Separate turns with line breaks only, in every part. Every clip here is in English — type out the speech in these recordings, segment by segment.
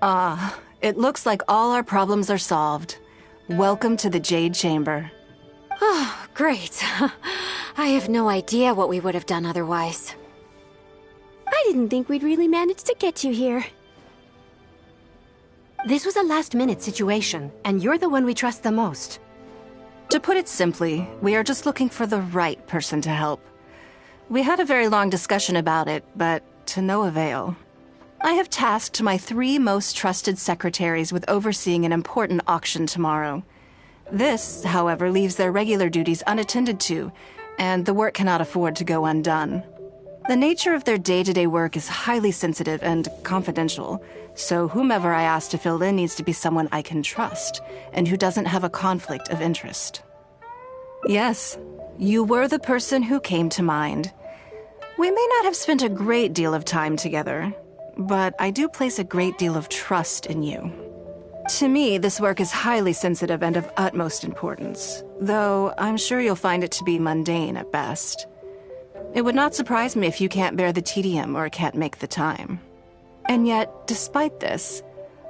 It looks like all our problems are solved. Welcome to the Jade Chamber.
Oh, great. I have no idea what we would have done otherwise.
I didn't think we'd really manage to get you here.
This was a last-minute situation, and you're the one we trust the most.
To put it simply, we are just looking for the right person to help. We had a very long discussion about it, but to no avail. I have tasked my 3 most trusted secretaries with overseeing an important auction tomorrow. This, however, leaves their regular duties unattended to, and the work cannot afford to go undone. The nature of their day-to-day work is highly sensitive and confidential, so whomever I ask to fill in needs to be someone I can trust, and who doesn't have a conflict of interest. Yes, you were the person who came to mind. We may not have spent a great deal of time together, but I do place a great deal of trust in you. To me, this work is highly sensitive and of utmost importance, though I'm sure you'll find it to be mundane at best. It would not surprise me if you can't bear the tedium or can't make the time. And yet, despite this,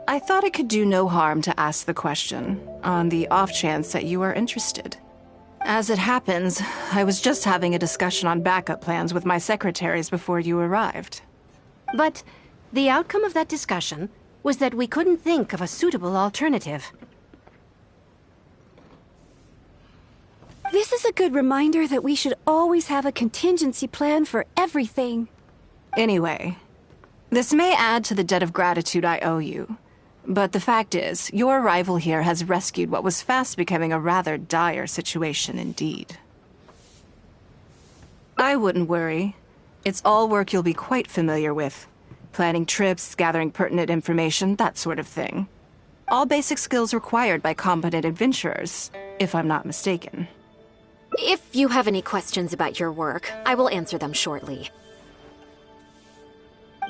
I thought it could do no harm to ask the question, on the off chance that you are interested. As it happens, I was just having a discussion on backup plans with my secretaries before you arrived.
But the outcome of that discussion was that we couldn't think of a suitable alternative.
This is a good reminder that we should always have a contingency plan for everything.
Anyway, this may add to the debt of gratitude I owe you, but the fact is, your arrival here has rescued what was fast becoming a rather dire situation indeed. I wouldn't worry. It's all work you'll be quite familiar with. Planning trips, gathering pertinent information, that sort of thing. All basic skills required by competent adventurers, if I'm not mistaken.
If you have any questions about your work, I will answer them shortly.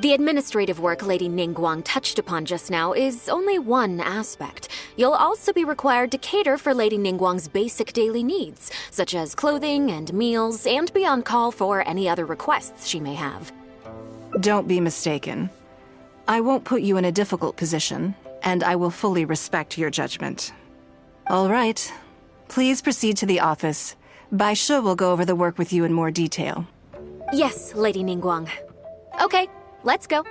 The administrative work Lady Ningguang touched upon just now is only one aspect. You'll also be required to cater for Lady Ningguang's basic daily needs, such as clothing and meals, and be on call for any other requests she may have.
Don't be mistaken. I won't put you in a difficult position, and I will fully respect your judgment. All right. Please proceed to the office. Bai Shi will go over the work with you in more detail.
Yes, Lady Ningguang. Okay, let's go.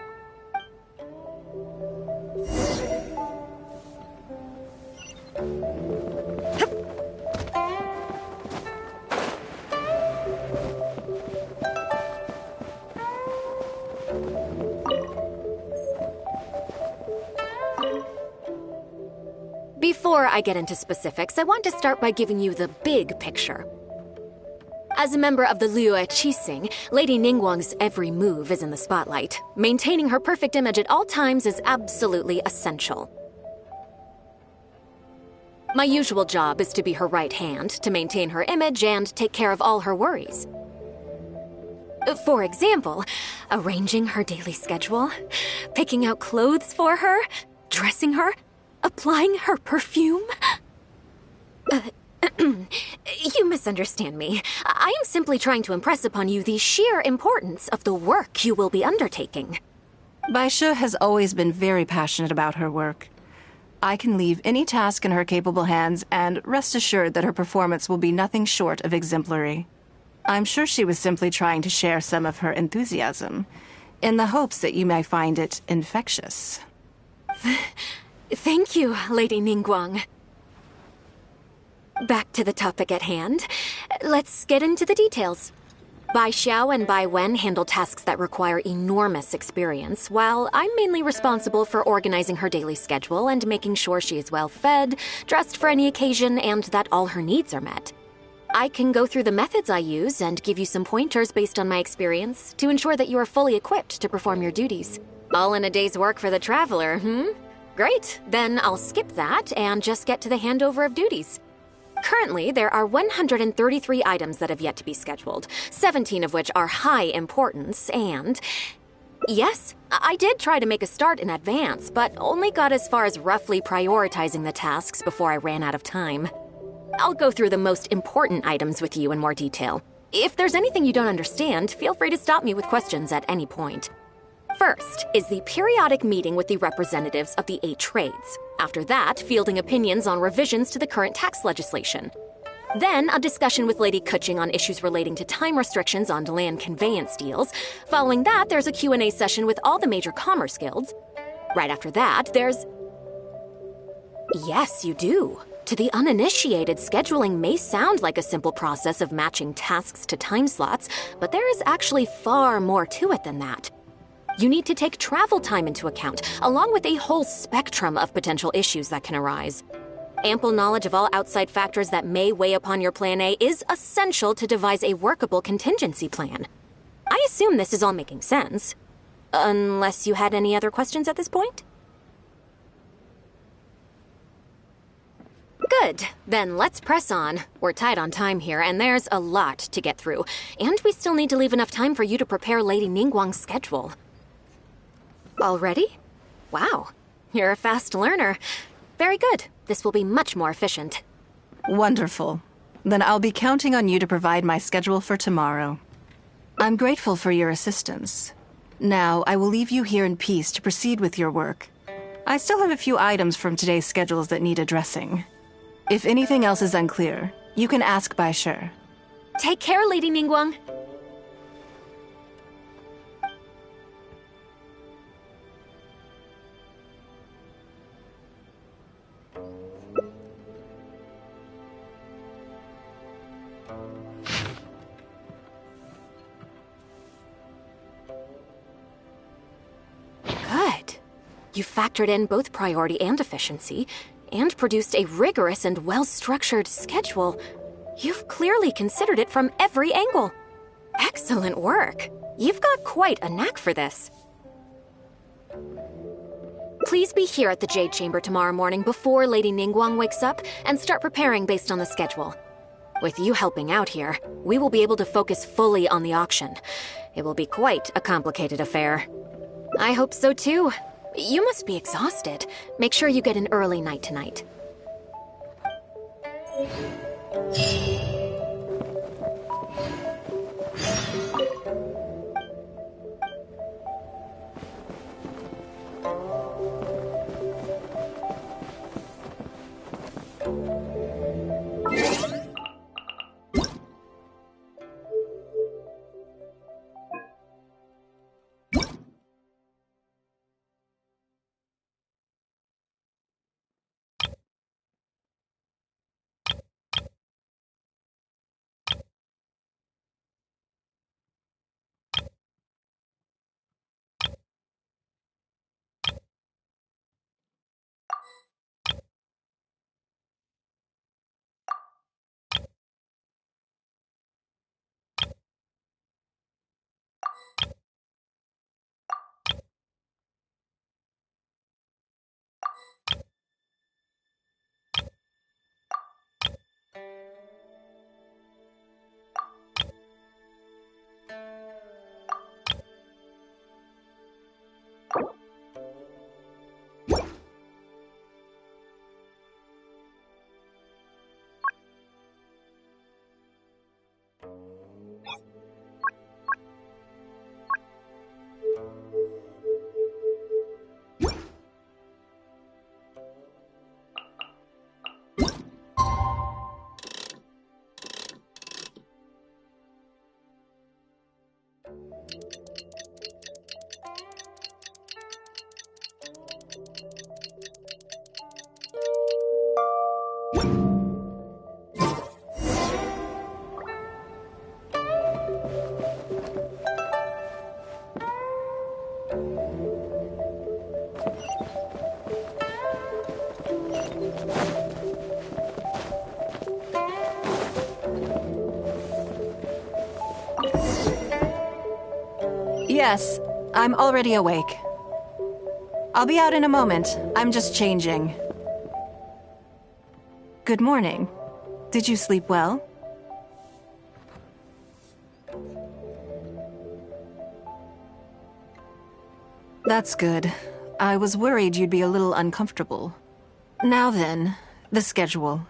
Before I get into specifics, I want to start by giving you the big picture. As a member of the Liyue Qixing, Lady Ningguang's every move is in the spotlight. Maintaining her perfect image at all times is absolutely essential. My usual job is to be her right hand, to maintain her image and take care of all her worries. For example, arranging her daily schedule, picking out clothes for her, dressing her, applying her perfume. You misunderstand me. I am simply trying to impress upon you the sheer importance of the work you will be undertaking.
Bai Shi has always been very passionate about her work. I can leave any task in her capable hands, and rest assured that her performance will be nothing short of exemplary. I'm sure she was simply trying to share some of her enthusiasm, in the hopes that you may find it infectious.
Thank you, Lady Ningguang. Back to the topic at hand. Let's get into the details. Bai Xiao and Bai Wen handle tasks that require enormous experience, while I'm mainly responsible for organizing her daily schedule and making sure she is well fed, dressed for any occasion, and that all her needs are met. I can go through the methods I use and give you some pointers based on my experience to ensure that you are fully equipped to perform your duties. All in a day's work for the traveler, Great, then I'll skip that and just get to the handover of duties. Currently, there are 133 items that have yet to be scheduled, 17 of which are high importance, and... Yes, I did try to make a start in advance, but only got as far as roughly prioritizing the tasks before I ran out of time. I'll go through the most important items with you in more detail. If there's anything you don't understand, feel free to stop me with questions at any point. First is the periodic meeting with the representatives of the 8 trades. After that, fielding opinions on revisions to the current tax legislation. Then, a discussion with Lady Kuching on issues relating to time restrictions on land conveyance deals. Following that, there's a Q&A session with all the major commerce guilds. Right after that, there's... Yes, you do. To the uninitiated, scheduling may sound like a simple process of matching tasks to time slots, but there is actually far more to it than that. You need to take travel time into account, along with a whole spectrum of potential issues that can arise. Ample knowledge of all outside factors that may weigh upon your Plan A is essential to devise a workable contingency plan. I assume this is all making sense. Unless you had any other questions at this point? Good. Then let's press on. We're tight on time here, and there's a lot to get through. And we still need to leave enough time for you to prepare Lady Ningguang's schedule. Already? Wow. You're a fast learner. Very good. This will be much more efficient.
Wonderful. Then I'll be counting on you to provide my schedule for tomorrow. I'm grateful for your assistance. Now, I will leave you here in peace to proceed with your work. I still have a few items from today's schedules that need addressing. If anything else is unclear, you can ask Bai Shi.
Take care, Lady Ningguang. You factored in both priority and efficiency, and produced a rigorous and well-structured schedule. You've clearly considered it from every angle. Excellent work. You've got quite a knack for this. Please be here at the Jade Chamber tomorrow morning before Lady Ningguang wakes up and start preparing based on the schedule. With you helping out here, we will be able to focus fully on the auction. It will be quite a complicated affair. I hope so too. You must be exhausted. Make sure you get an early night tonight.
Yes, I'm already awake. I'll be out in a moment. I'm just changing. Good morning. Did you sleep well? That's good. I was worried you'd be a little uncomfortable. Now then, the schedule.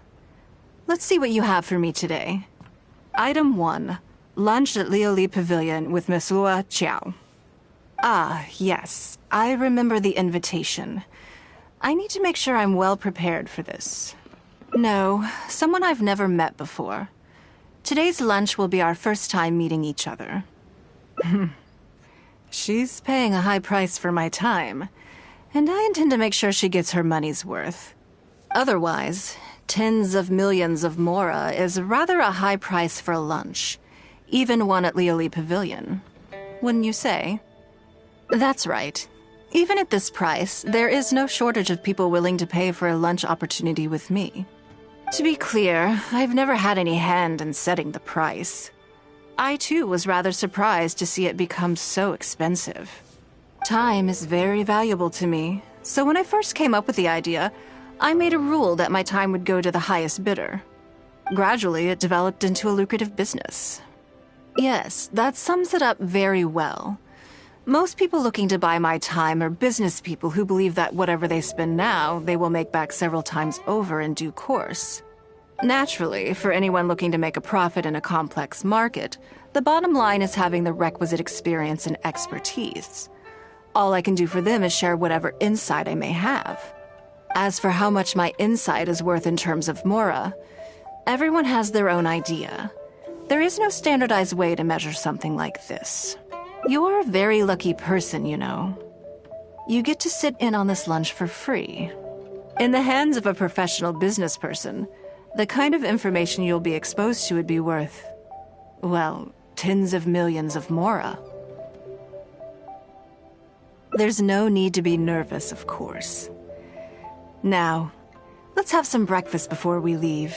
Let's see what you have for me today. Item 1. Lunch at Lioli Pavilion with Miss Lua Chiao. Ah, yes. I remember the invitation. I need to make sure I'm well prepared for this. No, someone I've never met before. Today's lunch will be our first time meeting each other. She's paying a high price for my time, and I intend to make sure she gets her money's worth. Otherwise, tens of millions of mora is rather a high price for a lunch, even one at Lioli Pavilion. Wouldn't you say? That's right. Even at this price, there is no shortage of people willing to pay for a lunch opportunity with me. To be clear, I've never had any hand in setting the price. I too was rather surprised to see it become so expensive. Time is very valuable to me, so when I first came up with the idea, I made a rule that my time would go to the highest bidder. Gradually, it developed into a lucrative business. Yes, that sums it up very well. Most people looking to buy my time are business people who believe that whatever they spend now, they will make back several times over in due course. Naturally, for anyone looking to make a profit in a complex market, the bottom line is having the requisite experience and expertise. All I can do for them is share whatever insight I may have. As for how much my insight is worth in terms of mora, everyone has their own idea. There is no standardized way to measure something like this. You're a very lucky person, you know. You get to sit in on this lunch for free. In the hands of a professional business person, the kind of information you'll be exposed to would be worth, well, tens of millions of mora. There's no need to be nervous, of course. Now, let's have some breakfast before we leave.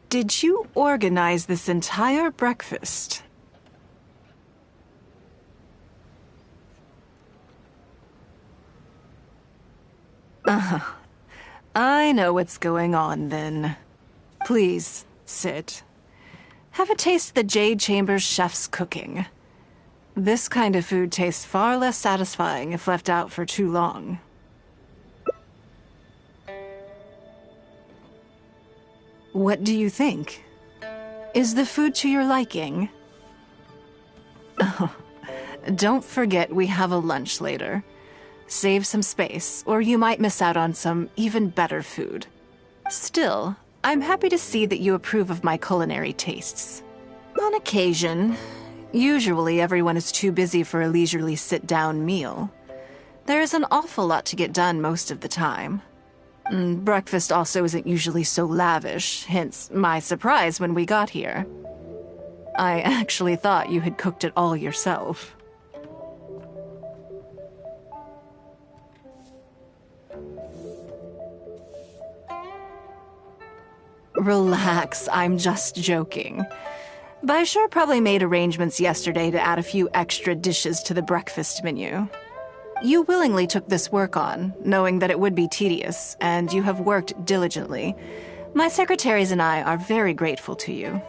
Did you organize this entire breakfast? I know what's going on then. Please, sit. Have a taste of the Jade Chamber's chef's cooking. This kind of food tastes far less satisfying if left out for too long. What do you think? Is the food to your liking? Oh, don't forget we have a lunch later. Save some space, or you might miss out on some even better food. Still, I'm happy to see that you approve of my culinary tastes. On occasion, usually everyone is too busy for a leisurely sit-down meal. There is an awful lot to get done most of the time. Breakfast also isn't usually so lavish, hence my surprise when we got here. I actually thought you had cooked it all yourself. Relax, I'm just joking. Baishar probably made arrangements yesterday to add a few extra dishes to the breakfast menu. You willingly took this work on, knowing that it would be tedious, and you have worked diligently. My secretaries and I are very grateful to you.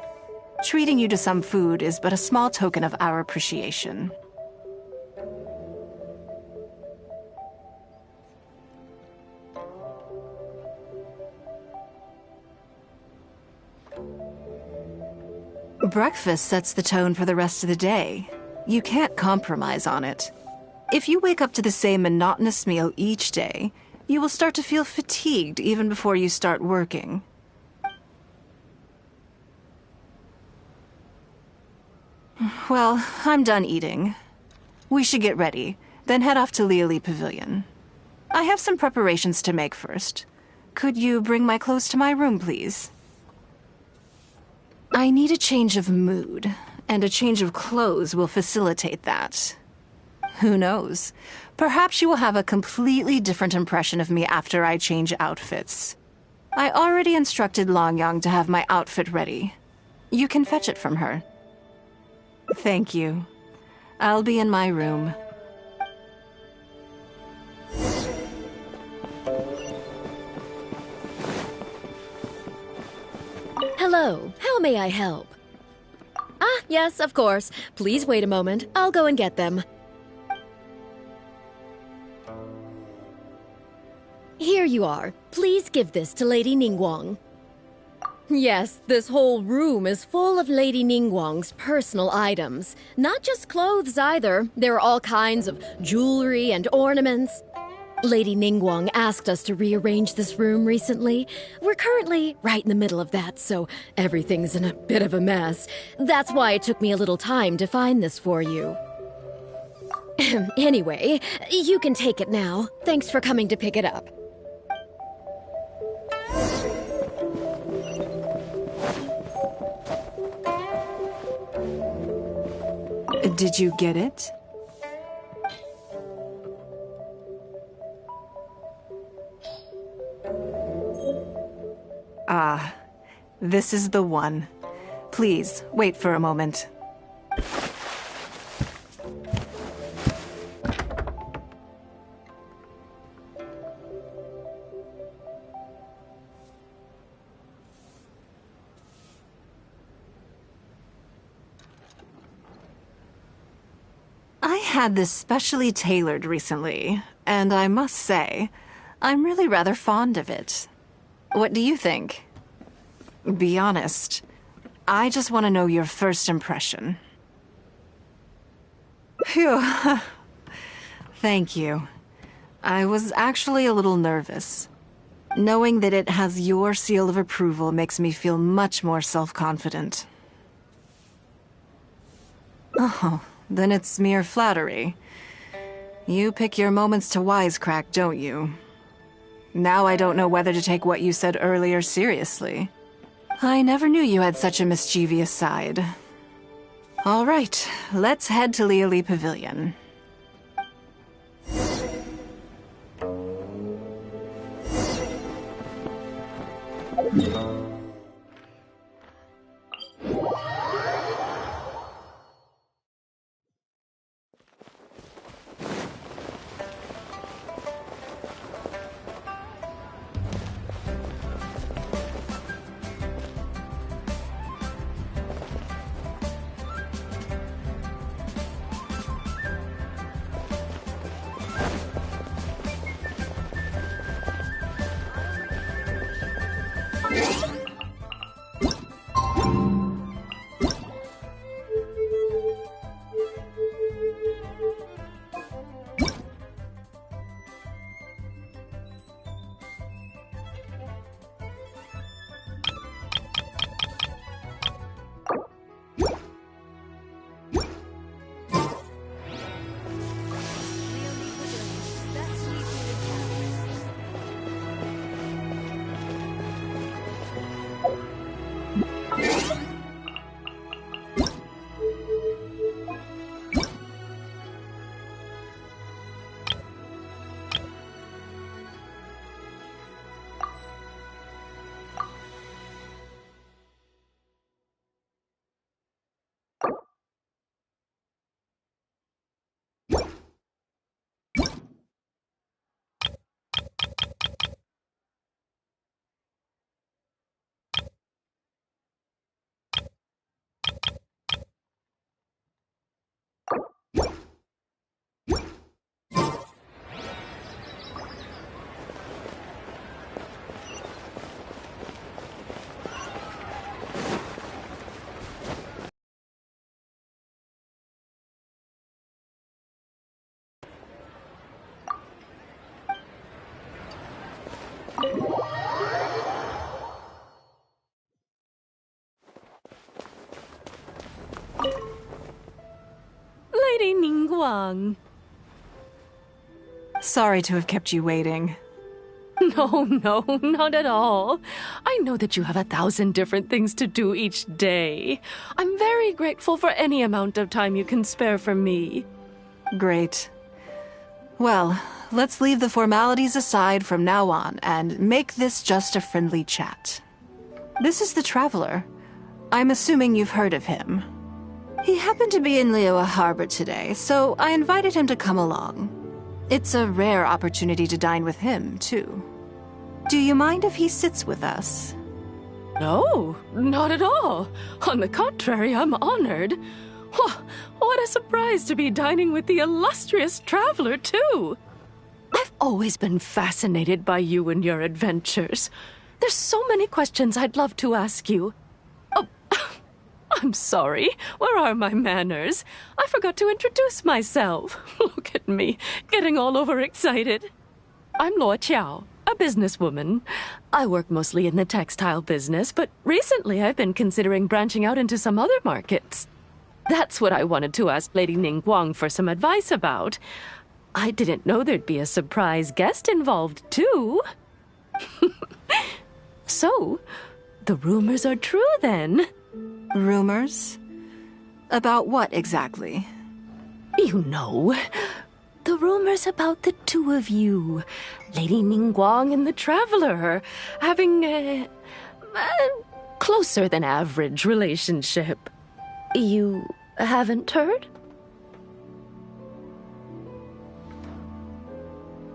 Treating you to some food is but a small token of our appreciation. Breakfast sets the tone for the rest of the day. You can't compromise on it. If you wake up to the same monotonous meal each day, you will start to feel fatigued even before you start working. Well, I'm done eating. We should get ready, then head off to Lioli Pavilion. I have some preparations to make first. Could you bring my clothes to my room, please? I need a change of mood, and a change of clothes will facilitate that. Who knows? Perhaps you will have a completely different impression of me after I change outfits. I already instructed Longyang to have my outfit ready. You can fetch it from her. Thank you. I'll be in my room.
Hello, how may I help? Ah, yes, of course. Please wait a moment. I'll go and get them. you are. Please give this to Lady Ningguang. Yes, this whole room is full of Lady Ningguang's personal items. Not just clothes either. There are all kinds of jewelry and ornaments. Lady Ningguang asked us to rearrange this room recently. We're currently right in the middle of that, so everything's in a bit of a mess. That's why it took me a little time to find this for you. Anyway, you can take it now. Thanks for coming to pick it up.
Did you get it? Ah, this is the one. Please, wait for a moment. I had this specially tailored recently, and I must say, I'm really rather fond of it. What do you think? Be honest. I just want to know your first impression. Phew. Thank you. I was actually a little nervous. Knowing that it has your seal of approval makes me feel much more self-confident. Oh, then it's mere flattery. You pick your moments to wisecrack, don't you? Now I don't know whether to take what you said earlier seriously. I never knew you had such a mischievous side. All right, let's head to Liali Pavilion.
Lady Ningguang.
Sorry to have kept you waiting.
No, not at all. I know that you have 1,000 different things to do each day. I'm very grateful for any amount of time you can spare for me.
Great. Well, let's leave the formalities aside from now on and make this just a friendly chat. This is the Traveler. I'm assuming you've heard of him. He happened to be in Liyue Harbor today, so I invited him to come along. It's a rare opportunity to dine with him, too. Do you mind if he sits with us?
No, not at all. On the contrary, I'm honored. What a surprise to be dining with the illustrious Traveler, too. I've always been fascinated by you and your adventures. There's so many questions I'd love to ask you. Oh, I'm sorry. Where are my manners? I forgot to introduce myself. Look at me, getting all overexcited. I'm Luo Qiao, a businesswoman. I work mostly in the textile business, but recently I've been considering branching out into some other markets. That's what I wanted to ask Lady Ningguang for some advice about. I didn't know there'd be a surprise guest involved, too. So, the rumors are true, then?
Rumors? About what exactly?
You know, the rumors about the two of you, Lady Ningguang and the Traveler, having a closer than average relationship. You haven't heard?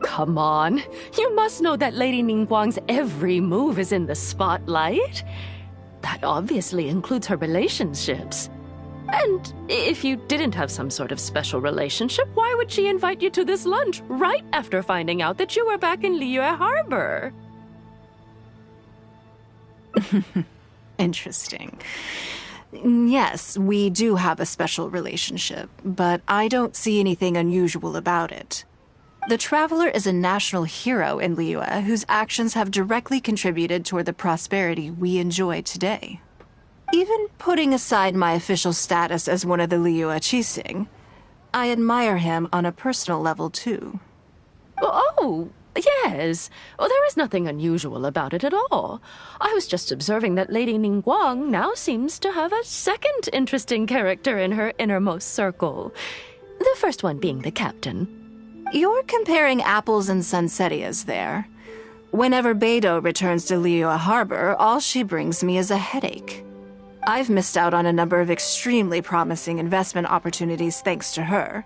Come on, you must know that Lady Ningguang's every move is in the spotlight. That obviously includes her relationships. And if you didn't have some sort of special relationship, why would she invite you to this lunch right after finding out that you were back in Liyue Harbor?
Interesting. Yes, we do have a special relationship, but I don't see anything unusual about it. The Traveler is a national hero in Liyue whose actions have directly contributed toward the prosperity we enjoy today. Even putting aside my official status as one of the Liyue Qixing, I admire him on a personal level too.
Oh, yes. Well, there is nothing unusual about it at all. I was just observing that Lady Ningguang now seems to have a second interesting character in her innermost circle. The first one being the captain.
You're comparing apples and sunsettias there. Whenever Beidou returns to Liyue Harbor, all she brings me is a headache. I've missed out on a number of extremely promising investment opportunities thanks to her.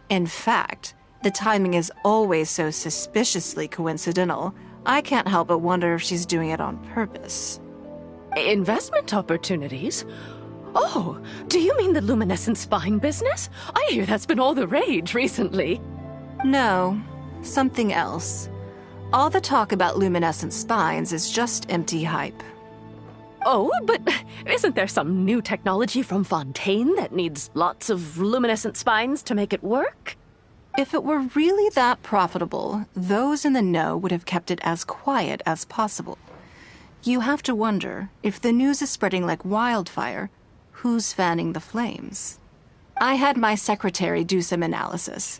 In fact, the timing is always so suspiciously coincidental, I can't help but wonder if she's doing it on purpose.
Investment opportunities? Oh, do you mean the luminescent spine business? I hear that's been all the rage recently.
No, something else. All the talk about luminescent spines is just empty hype.
Oh, but isn't there some new technology from Fontaine that needs lots of luminescent spines to make it work?
If it were really that profitable, those in the know would have kept it as quiet as possible. You have to wonder, if the news is spreading like wildfire, who's fanning the flames? I had my secretary do some analysis.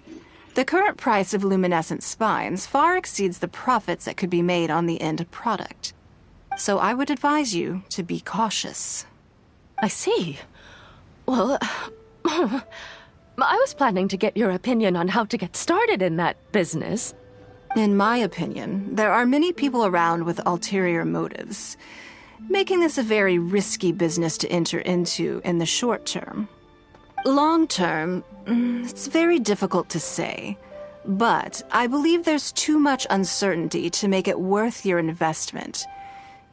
The current price of luminescent spines far exceeds the profits that could be made on the end product. So I would advise you to be cautious.
I see. Well, I was planning to get your opinion on how to get started in that business.
In my opinion, there are many people around with ulterior motives, making this a very risky business to enter into in the short term. Long term, it's very difficult to say, but I believe there's too much uncertainty to make it worth your investment.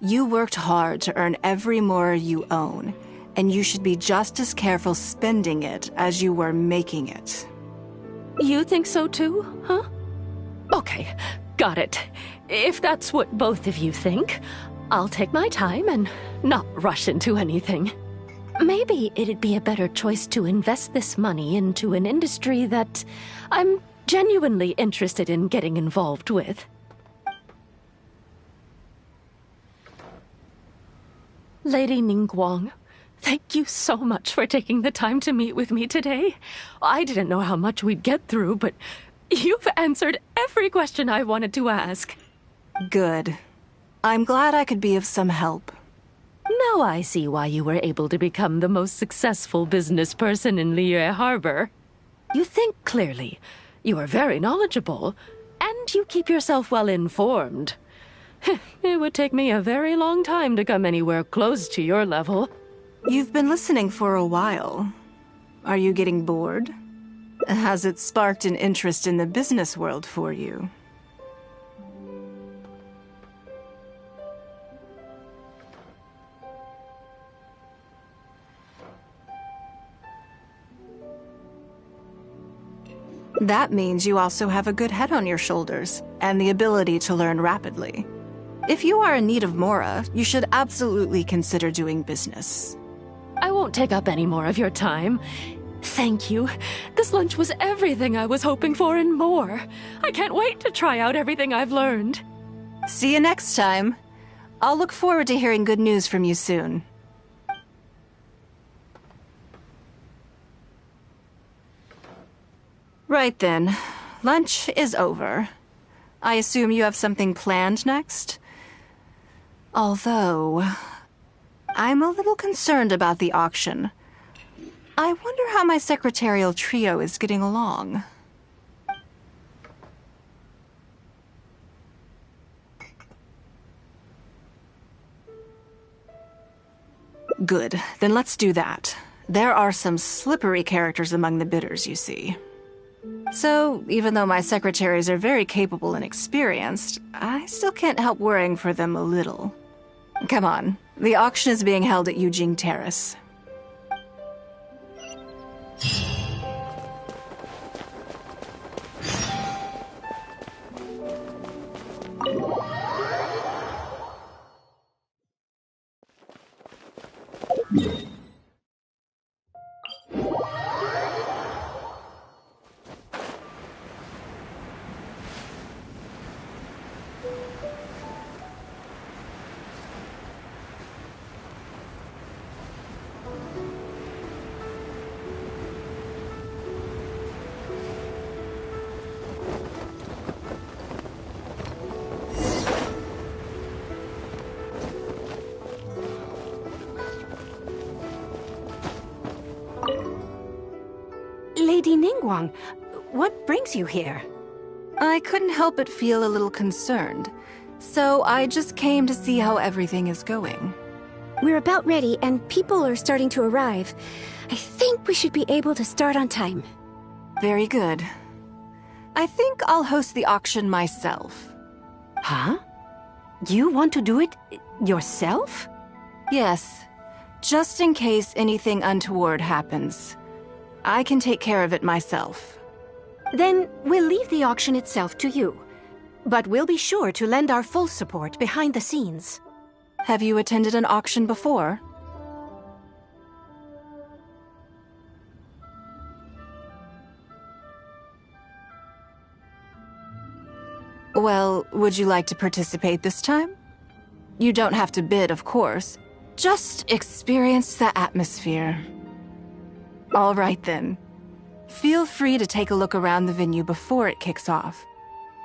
You worked hard to earn every more you own, and you should be just as careful spending it as you were making it.
You think so too, huh? Okay, got it. If that's what both of you think, I'll take my time and not rush into anything. Maybe it'd be a better choice to invest this money into an industry that I'm genuinely interested in getting involved with. Lady Ningguang, thank you so much for taking the time to meet with me today. I didn't know how much we'd get through, but you've answered every question I wanted to ask.
Good. I'm glad I could be of some help.
Now I see why you were able to become the most successful business person in Liyue Harbor. You think clearly, you are very knowledgeable, and you keep yourself well informed. It would take me a very long time to come anywhere close to your level.
You've been listening for a while. Are you getting bored? Has it sparked an interest in the business world for you? That means you also have a good head on your shoulders and the ability to learn rapidly. If you are in need of Mora, you should absolutely consider doing business.
I won't take up any more of your time. Thank you. This lunch was everything I was hoping for and more. I can't wait to try out everything I've learned.
See you next time. I'll look forward to hearing good news from you soon. Right then. Lunch is over. I assume you have something planned next? Although, I'm a little concerned about the auction. I wonder how my secretarial trio is getting along. Good, then let's do that. There are some slippery characters among the bidders, you see. So, even though my secretaries are very capable and experienced, I still can't help worrying for them a little. Come on, the auction is being held at Eugene Terrace.
Lady Ningguang, what brings you here?
I couldn't help but feel a little concerned, so I just came to see how everything is going.
We're about ready, and people are starting to arrive. I think we should be able to start on time.
Very good. I think I'll host the auction myself.
Huh? You want to do it yourself?
Yes, just in case anything untoward happens. I can take care of it myself.
Then we'll leave the auction itself to you. But we'll be sure to lend our full support behind the scenes.
Have you attended an auction before? Well, would you like to participate this time? You don't have to bid, of course. Just experience the atmosphere. All right, then. Feel free to take a look around the venue before it kicks off.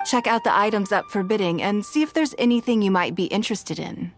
Check out the items up for bidding and see if there's anything you might be interested in.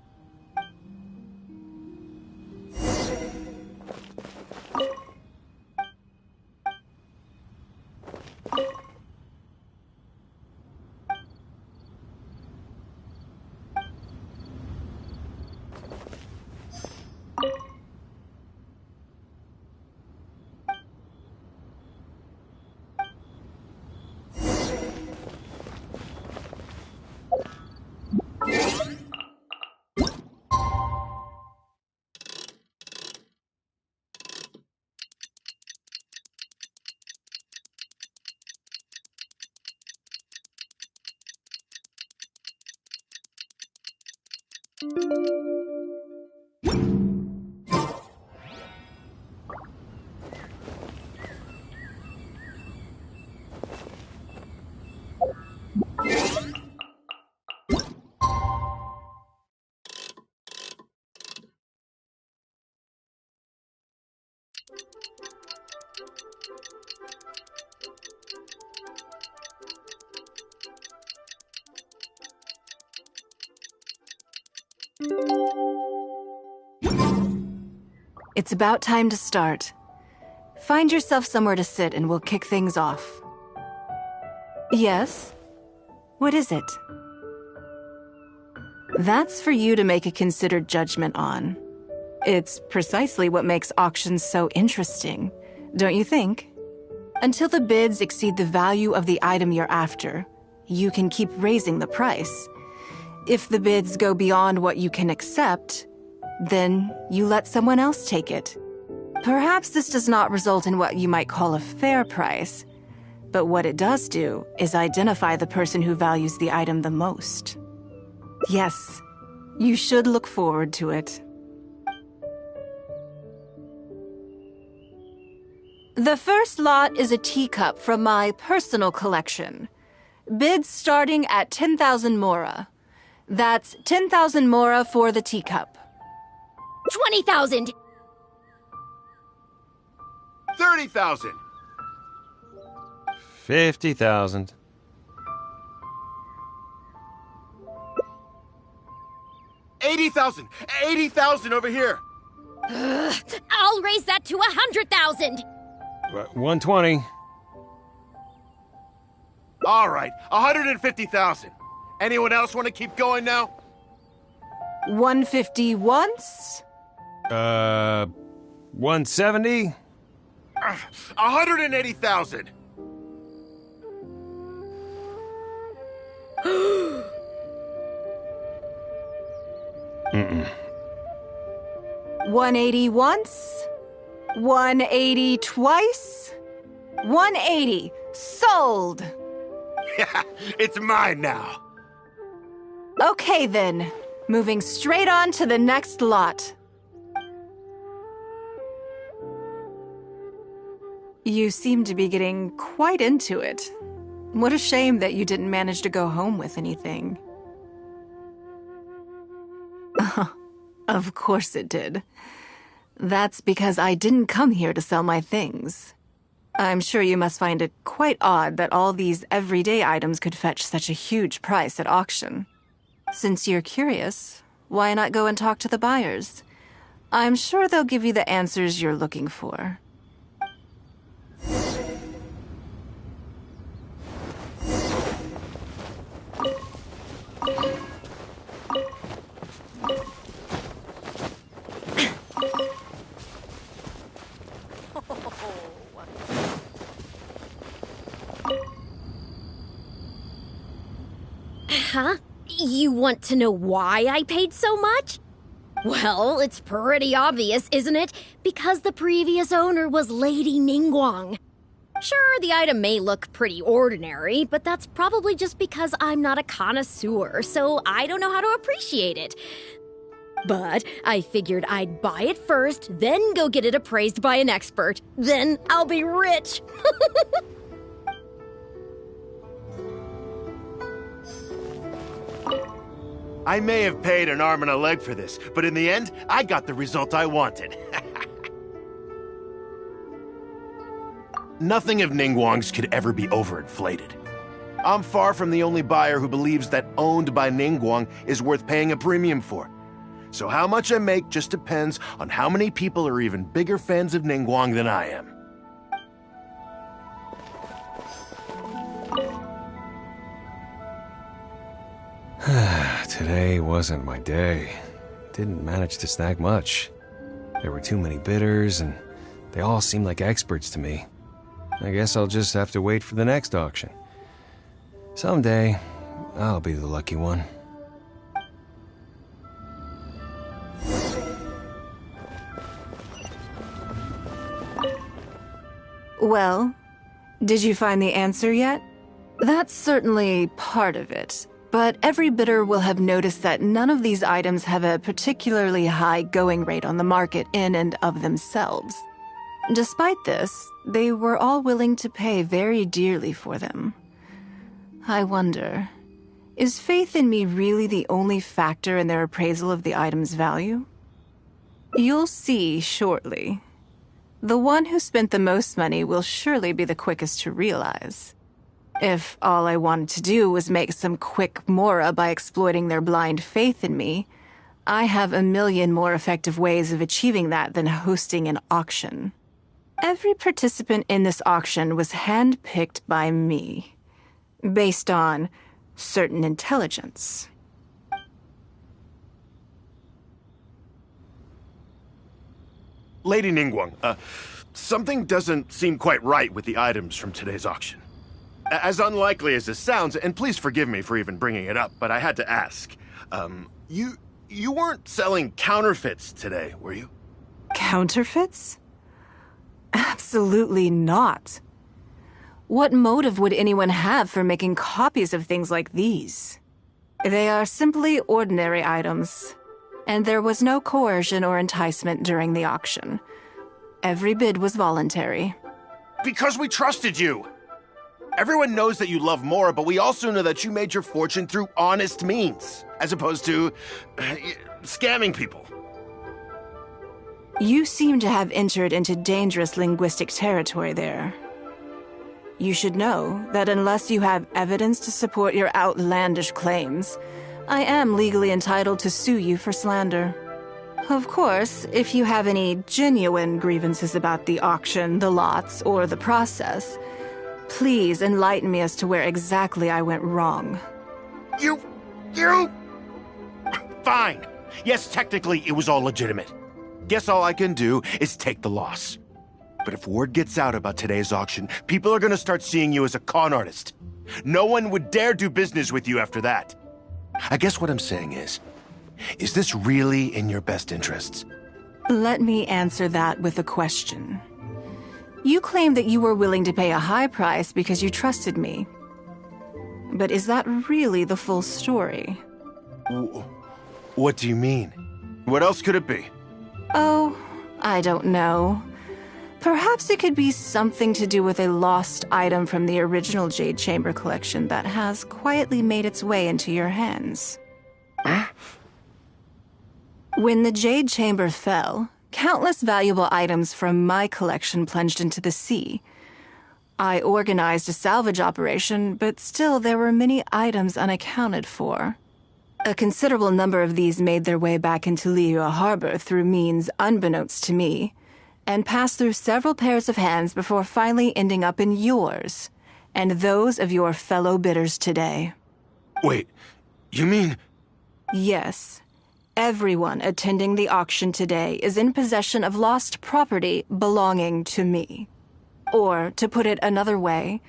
It's about time to start. Find yourself somewhere to sit and we'll kick things off. Yes? What is it? That's for you to make a considered judgment on. It's precisely what makes auctions so interesting, don't you think? Until the bids exceed the value of the item you're after, you can keep raising the price. If the bids go beyond what you can accept, then you let someone else take it. Perhaps this does not result in what you might call a fair price, But what it does do is identify the person who values the item the most. Yes, you should look forward to it. The first lot is a teacup from my personal collection. Bids starting at 10,000 mora. That's 10,000 mora for the teacup.
20,000!
30,000!
50,000.
80,000! 80,000 over here!
I'll raise that to 100,000!
120.
All right, 150,000. Anyone else want to keep going now?
150 once?
170?
180,000.
180 once? 180 twice? 180. Sold!
Yeah, it's mine now.
Okay then. Moving straight on to the next lot. You seem to be getting quite into it. What a shame that you didn't manage to go home with anything. Of course it did. That's because I didn't come here to sell my things. I'm sure you must find it quite odd that all these everyday items could fetch such a huge price at auction. Since you're curious, why not go and talk to the buyers? I'm sure they'll give you the answers you're looking for.
Huh? You want to know why I paid so much? Well, it's pretty obvious, isn't it? Because the previous owner was Lady Ningguang. Sure, the item may look pretty ordinary, but that's probably just because I'm not a connoisseur, so I don't know how to appreciate it. But I figured I'd buy it first, then go get it appraised by an expert. Then I'll be rich.
I may have paid an arm and a leg for this, but in the end, I got the result I wanted. Nothing of Ningguang's could ever be overinflated. I'm far from the only buyer who believes that owned by Ningguang is worth paying a premium for. So how much I make just depends on how many people are even bigger fans of Ningguang than I am.
Today wasn't my day. Didn't manage to snag much. There were too many bidders, and they all seemed like experts to me. I guess I'll just have to wait for the next auction. Someday, I'll be the lucky one.
Well, did you find the answer yet? That's certainly part of it. But every bidder will have noticed that none of these items have a particularly high going rate on the market in and of themselves. Despite this, they were all willing to pay very dearly for them. I wonder, is faith in me really the only factor in their appraisal of the item's value? You'll see shortly. The one who spent the most money will surely be the quickest to realize. If all I wanted to do was make some quick mora by exploiting their blind faith in me, I have a million more effective ways of achieving that than hosting an auction. Every participant in this auction was handpicked by me, based on certain intelligence.
Lady Ningguang, something doesn't seem quite right with the items from today's auction. As unlikely as this sounds, and please forgive me for even bringing it up, but I had to ask. You weren't selling counterfeits today, were you?
Counterfeits? Absolutely not. What motive would anyone have for making copies of things like these? They are simply ordinary items, and there was no coercion or enticement during the auction. Every bid was voluntary.
Because we trusted you! Everyone knows that you love Mora, but we also know that you made your fortune through honest means, as opposed to scamming people.
You seem to have entered into dangerous linguistic territory there. You should know that unless you have evidence to support your outlandish claims, I am legally entitled to sue you for slander. Of course, if you have any genuine grievances about the auction, the lots, or the process, please enlighten me as to where exactly I went wrong.
You... Fine. Yes, technically it was all legitimate. Guess all I can do is take the loss. But if word gets out about today's auction, people are gonna start seeing you as a con artist. No one would dare do business with you after that. I guess what I'm saying is this really in your best interests?
Let me answer that with a question. You claim that you were willing to pay a high price because you trusted me. But is that really the full story?
What do you mean? What else could it be?
Oh, I don't know. Perhaps it could be something to do with a lost item from the original Jade Chamber collection that has quietly made its way into your hands.
Huh?
When the Jade Chamber fell, countless valuable items from my collection plunged into the sea. I organized a salvage operation, but still there were many items unaccounted for. A considerable number of these made their way back into Liyue Harbor through means unbeknownst to me, and passed through several pairs of hands before finally ending up in yours, and those of your fellow bidders today.
Wait, you mean...
Yes. Everyone attending the auction today is in possession of lost property belonging to me. Or, to put it another way,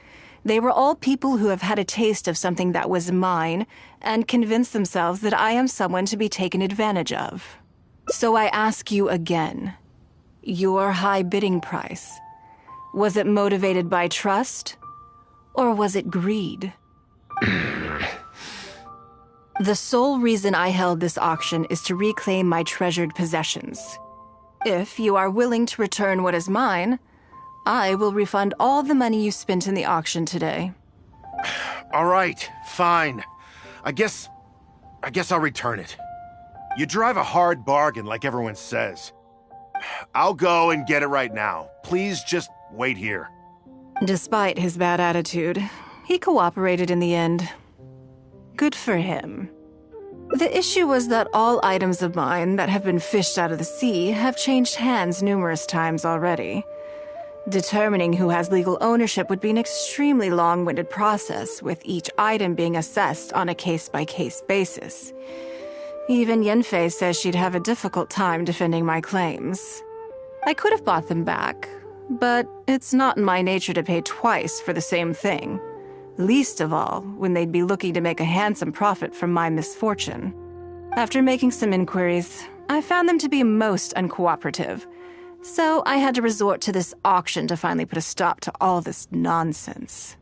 they were all people who have had a taste of something that was mine and convinced themselves that I am someone to be taken advantage of. So I ask you again, your high bidding price, was it motivated by trust, or was it greed? The sole reason I held this auction is to reclaim my treasured possessions. If you are willing to return what is mine, I will refund all the money you spent in the auction today.
All right, fine. I guess I'll return it. You drive a hard bargain like everyone says. I'll go and get it right now. Please just wait here.
Despite his bad attitude, he cooperated in the end. Good for him. The issue was that all items of mine that have been fished out of the sea have changed hands numerous times already. Determining who has legal ownership would be an extremely long-winded process, with each item being assessed on a case-by-case basis. Even Yenfei says she'd have a difficult time defending my claims. I could have bought them back, but it's not in my nature to pay twice for the same thing. Least of all, when they'd be looking to make a handsome profit from my misfortune. After making some inquiries, I found them to be most uncooperative, so I had to resort to this auction to finally put a stop to all this nonsense.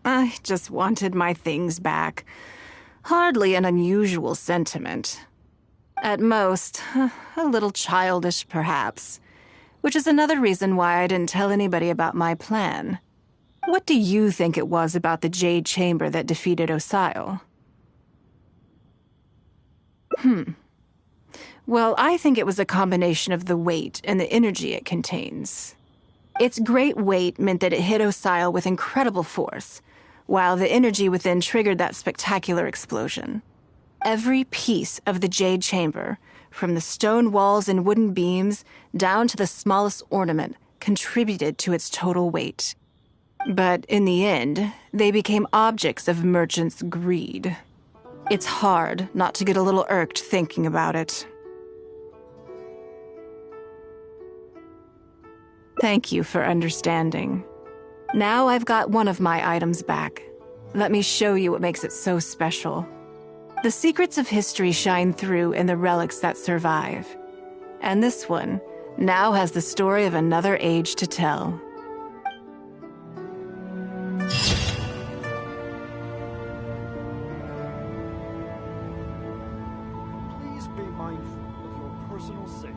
I just wanted my things back. Hardly an unusual sentiment. At most, a little childish, perhaps. Which is another reason why I didn't tell anybody about my plan. What do you think it was about the Jade Chamber that defeated Osile? Well, I think it was a combination of the weight and the energy it contains. Its great weight meant that it hit Osile with incredible force, while the energy within triggered that spectacular explosion. Every piece of the Jade Chamber, from the stone walls and wooden beams down to the smallest ornament, contributed to its total weight. But in the end, they became objects of merchants' greed. It's hard not to get a little irked thinking about it. Thank you for understanding. Now I've got one of my items back. Let me show you what makes it so special. The secrets of history shine through in the relics that survive. And this one, now has the story of another age to tell.
Please be mindful of your personal safety.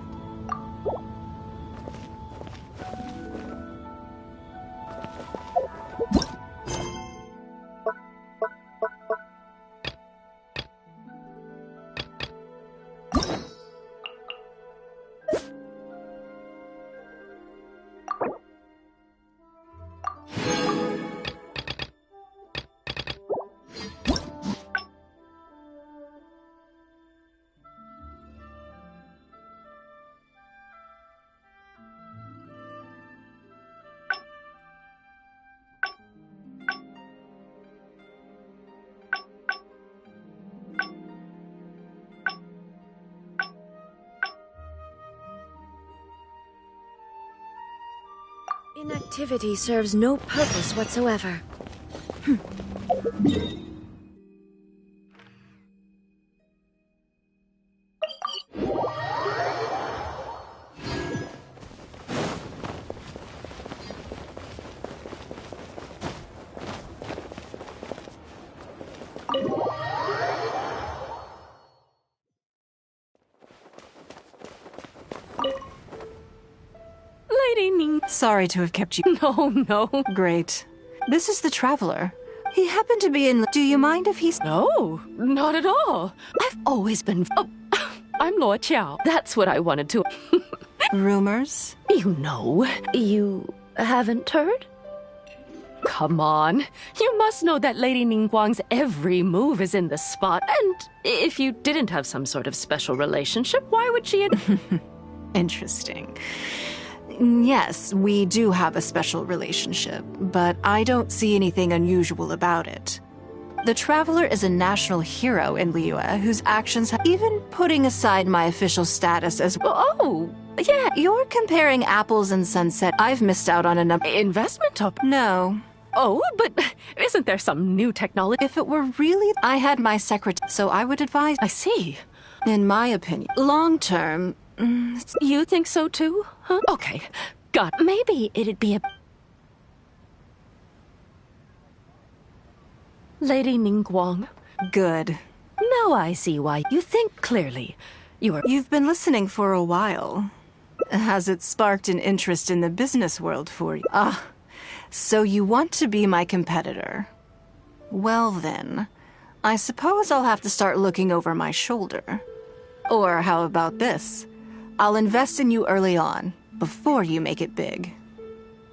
Inactivity serves no purpose whatsoever.
Lady Ning.
Sorry to have kept you.
No.
Great. This is the Traveler. He happened to be in... Do you mind if he's...
No, not at all. I've always been... Oh, I'm Luo Qiao. That's what I wanted to...
Rumors?
You know. You haven't heard? Come on. You must know that Lady Ningguang's every move is in the spot. And if you didn't have some sort of special relationship, why would she...
Interesting. Yes, we do have a special relationship, but I don't see anything unusual about it. The Traveler is a national hero in Liyue whose actions have... Even putting aside my official status as...
Oh, yeah.
You're comparing apples and sunset. I've missed out on enough...
Investment top...
No.
Oh, but isn't there some new technology?
If it were really... I had my secretary, so I would advise...
I see.
In my opinion, long term...
You think so too? Huh? Okay. God, maybe it'd be a... Lady Ningguang.
Good.
Now I see why you think clearly.
You've been listening for a while. Has it sparked an interest in the business world for you? Ah, so you want to be my competitor. Well then, I suppose I'll have to start looking over my shoulder. Or how about this? I'll invest in you early on, before you make it big.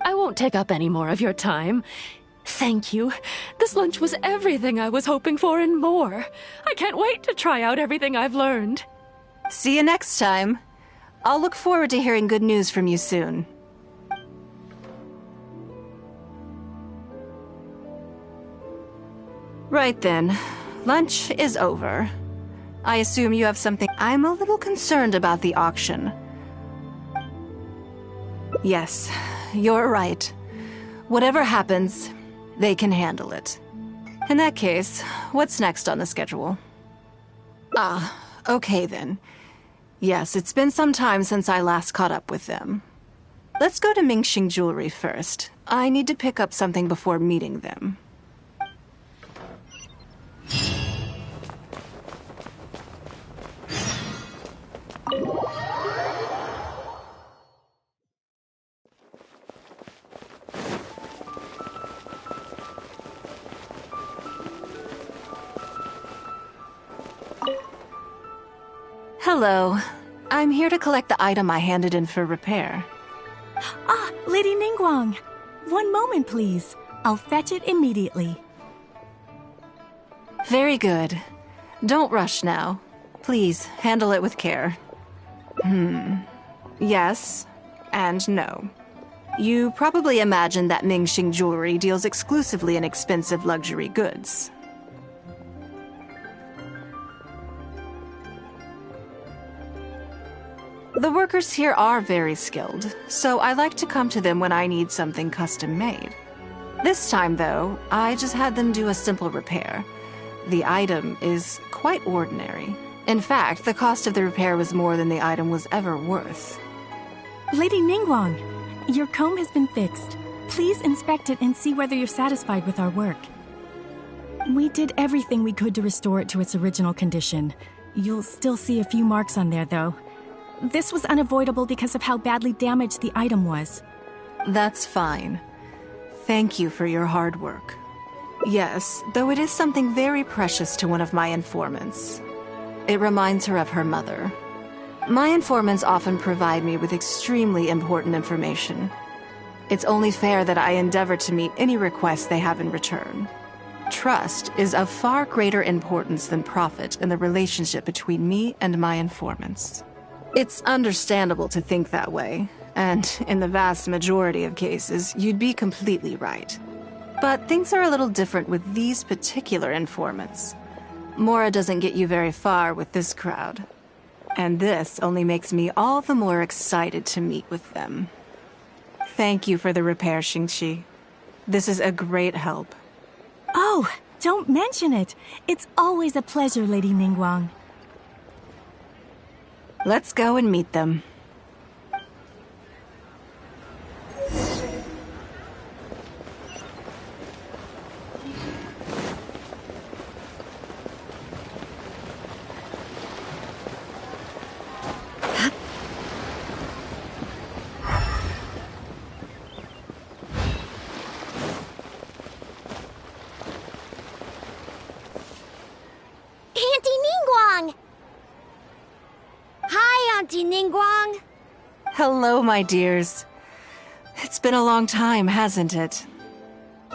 I won't take up any more of your time. Thank you. This lunch was everything I was hoping for and more. I can't wait to try out everything I've learned.
See you next time. I'll look forward to hearing good news from you soon. Right then. Lunch is over. I assume you have something... I'm a little concerned about the auction. Yes, you're right. Whatever happens, they can handle it. In that case, what's next on the schedule? Ah, okay then. Yes, it's been some time since I last caught up with them. Let's go to Mingxing Jewelry first. I need to pick up something before meeting them. Hello. I'm here to collect the item I handed in for repair.
Ah, Lady Ningguang. One moment, please. I'll fetch it immediately.
Very good. Don't rush now. Please, handle it with care. Yes, and no. You probably imagine that Mingxing Jewelry deals exclusively in expensive luxury goods. The workers here are very skilled, so I like to come to them when I need something custom-made. This time, though, I just had them do a simple repair. The item is quite ordinary. In fact, the cost of the repair was more than the item was ever worth.
Lady Ningguang, your comb has been fixed. Please inspect it and see whether you're satisfied with our work. We did everything we could to restore it to its original condition. You'll still see a few marks on there, though. This was unavoidable because of how badly damaged the item was.
That's fine. Thank you for your hard work. Yes, though it is something very precious to one of my informants. It reminds her of her mother. My informants often provide me with extremely important information. It's only fair that I endeavor to meet any request they have in return. Trust is of far greater importance than profit in the relationship between me and my informants. It's understandable to think that way, and in the vast majority of cases, you'd be completely right. But things are a little different with these particular informants. Mora doesn't get you very far with this crowd. And this only makes me all the more excited to meet with them. Thank you for the repair, Xingqi. This is a great help.
Oh, don't mention it. It's always a pleasure, Lady Ningguang.
Let's go and meet them.
Ningguang.
Hello, my dears. It's been a long time, hasn't it?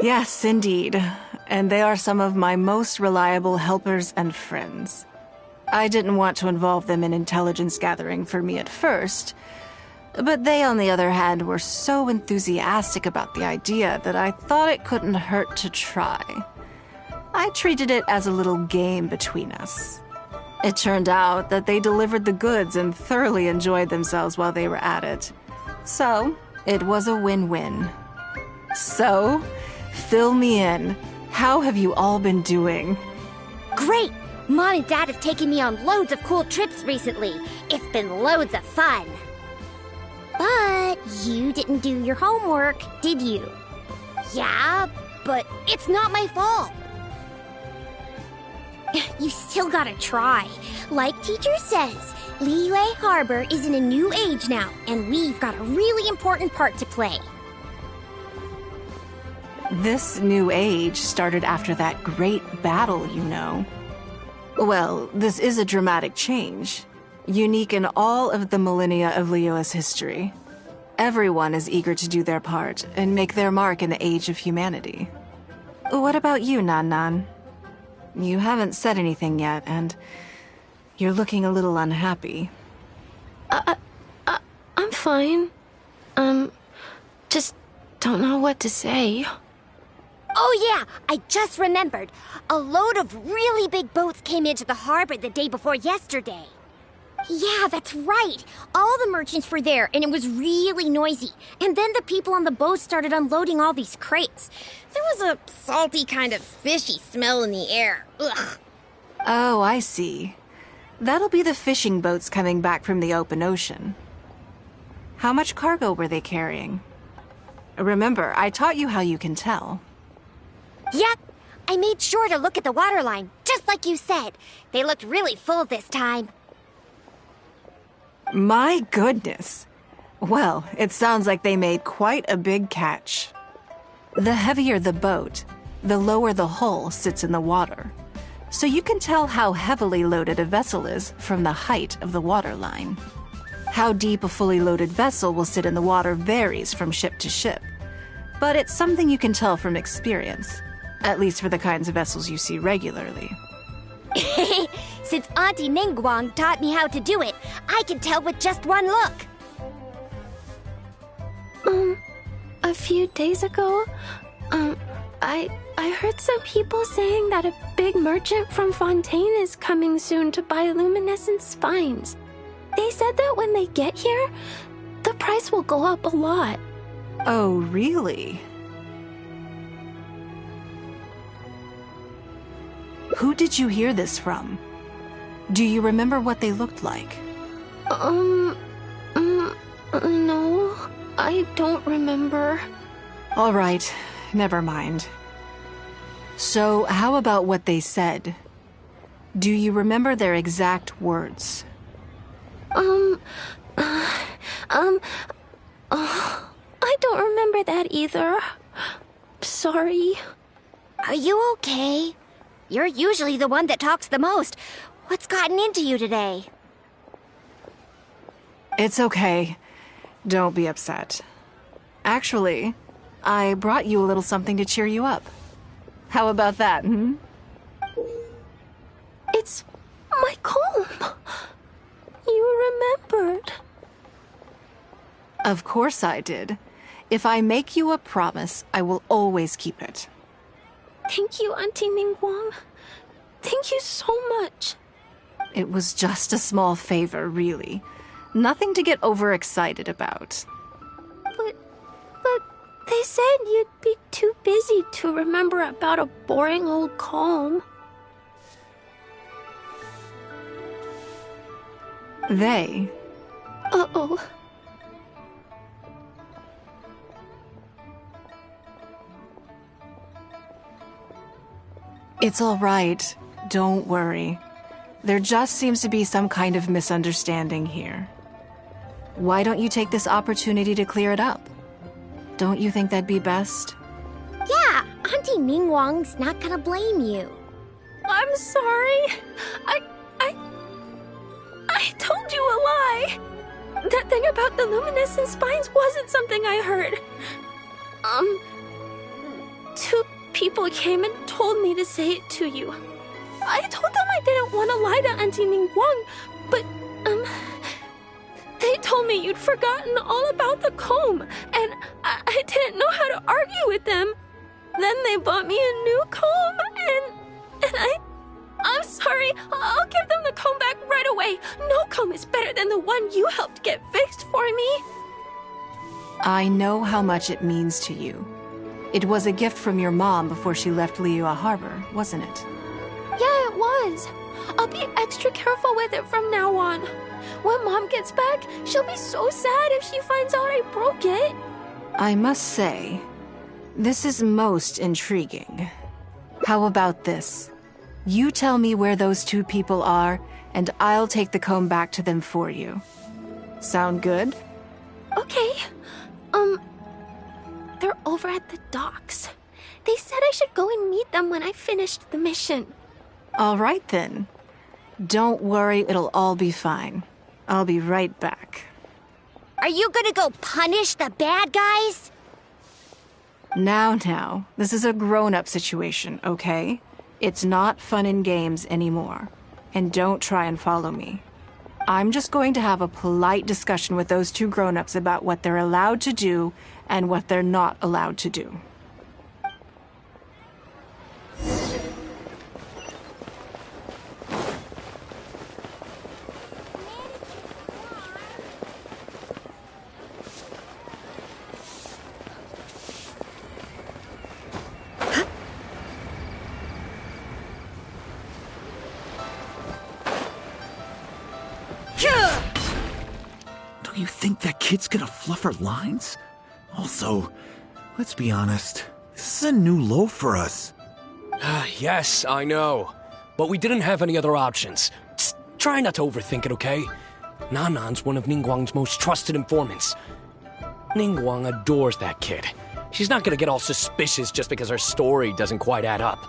Yes, indeed. And they are some of my most reliable helpers and friends. I didn't want to involve them in intelligence gathering for me at first, but they, on the other hand, were so enthusiastic about the idea that I thought it couldn't hurt to try. I treated it as a little game between us. It turned out that they delivered the goods and thoroughly enjoyed themselves while they were at it. So, it was a win-win. So, fill me in. How have you all been doing?
Great! Mom and Dad have taken me on loads of cool trips recently. It's been loads of fun. But you didn't do your homework, did you? Yeah, but it's not my fault. You still gotta try. Like teacher says, Liyue Harbor is in a new age now, and we've got a really important part to play.
This new age started after that great battle, you know. Well, this is a dramatic change, unique in all of the millennia of Liyue's history. Everyone is eager to do their part and make their mark in the age of humanity. What about you, Nan Nan? You haven't said anything yet, and you're looking a little unhappy.
I'm fine. Just don't know what to say.
Oh yeah, I just remembered. A load of really big boats came into the harbor the day before yesterday. Yeah, that's right. All the merchants were there, and it was really noisy. And then the people on the boat started unloading all these crates. There was a salty kind of fishy smell in the air. Ugh.
Oh, I see. That'll be the fishing boats coming back from the open ocean. How much cargo were they carrying? Remember, I taught you how you can tell.
Yep. I made sure to look at the waterline, just like you said. They looked really full this time.
My goodness. Well, it sounds like they made quite a big catch. The heavier the boat, the lower the hull sits in the water. So you can tell how heavily loaded a vessel is from the height of the waterline. How deep a fully loaded vessel will sit in the water varies from ship to ship. But it's something you can tell from experience, at least for the kinds of vessels you see regularly.
Since Auntie Ningguang taught me how to do it, I can tell with just one look.
A few days ago, I heard some people saying that a big merchant from Fontaine is coming soon to buy luminescent spines. They said that when they get here, the price will go up a lot.
Oh, really? Who did you hear this from? Do you remember what they looked like?
No, I don't remember.
All right, never mind. So, how about what they said? Do you remember their exact words?
I don't remember that either. Sorry.
Are you okay? You're usually the one that talks the most. What's gotten into you today?
It's okay. Don't be upset. Actually, I brought you a little something to cheer you up. How about that, hmm?
It's my comb. You remembered.
Of course I did. If I make you a promise, I will always keep it.
Thank you, Auntie Ningguang. Thank you so much.
It was just a small favor, really. Nothing to get overexcited about.
But they said you'd be too busy to remember about a boring old comb.
They?
Uh-oh.
It's all right. Don't worry. There just seems to be some kind of misunderstanding here. Why don't you take this opportunity to clear it up? Don't you think that'd be best?
Yeah, Auntie Ningguang's not gonna blame you.
I'm sorry. I told you a lie. That thing about the luminescent spines wasn't something I heard. Two people came and told me to say it to you. I told them I didn't want to lie to Auntie Ningguang, but, they told me you'd forgotten all about the comb, and I didn't know how to argue with them. Then they bought me a new comb, and I'm sorry, I'll give them the comb back right away. No comb is better than the one you helped get fixed for me.
I know how much it means to you. It was a gift from your mom before she left Liyue Harbor, wasn't it?
Yeah, it was. I'll be extra careful with it from now on. When Mom gets back, she'll be so sad if she finds out I broke it.
I must say, this is most intriguing. How about this? You tell me where those two people are, and I'll take the comb back to them for you. Sound good?
Okay. They're over at the docks. They said I should go and meet them when I finished the mission.
All right, then. Don't worry, it'll all be fine. I'll be right back.
Are you gonna go punish the bad guys?
Now, this is a grown-up situation, okay? It's not fun and games anymore. And don't try and follow me. I'm just going to have a polite discussion with those two grown-ups about what they're allowed to do and what they're not allowed to do.
Do you think that kid's gonna fluff her lines? Also, let's be honest, this is a new low for us.
Yes, I know. But we didn't have any other options. Just try not to overthink it, okay? Nanan's one of Ningguang's most trusted informants. Ningguang adores that kid. She's not gonna get all suspicious just because her story doesn't quite add up.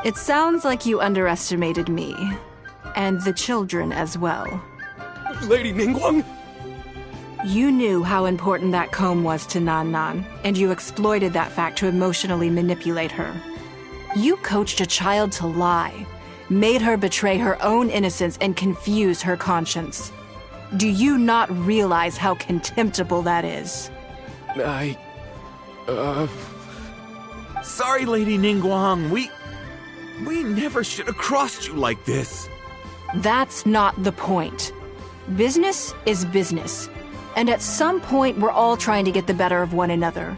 It sounds like you underestimated me. And the children as well.
Lady Ningguang?
You knew how important that comb was to Nan, and you exploited that fact to emotionally manipulate her. You coached a child to lie, made her betray her own innocence and confuse her conscience. Do you not realize how contemptible that is?
Sorry, Lady Ningguang, we never should have crossed you like this.
That's not the point. Business is business. And at some point, we're all trying to get the better of one another.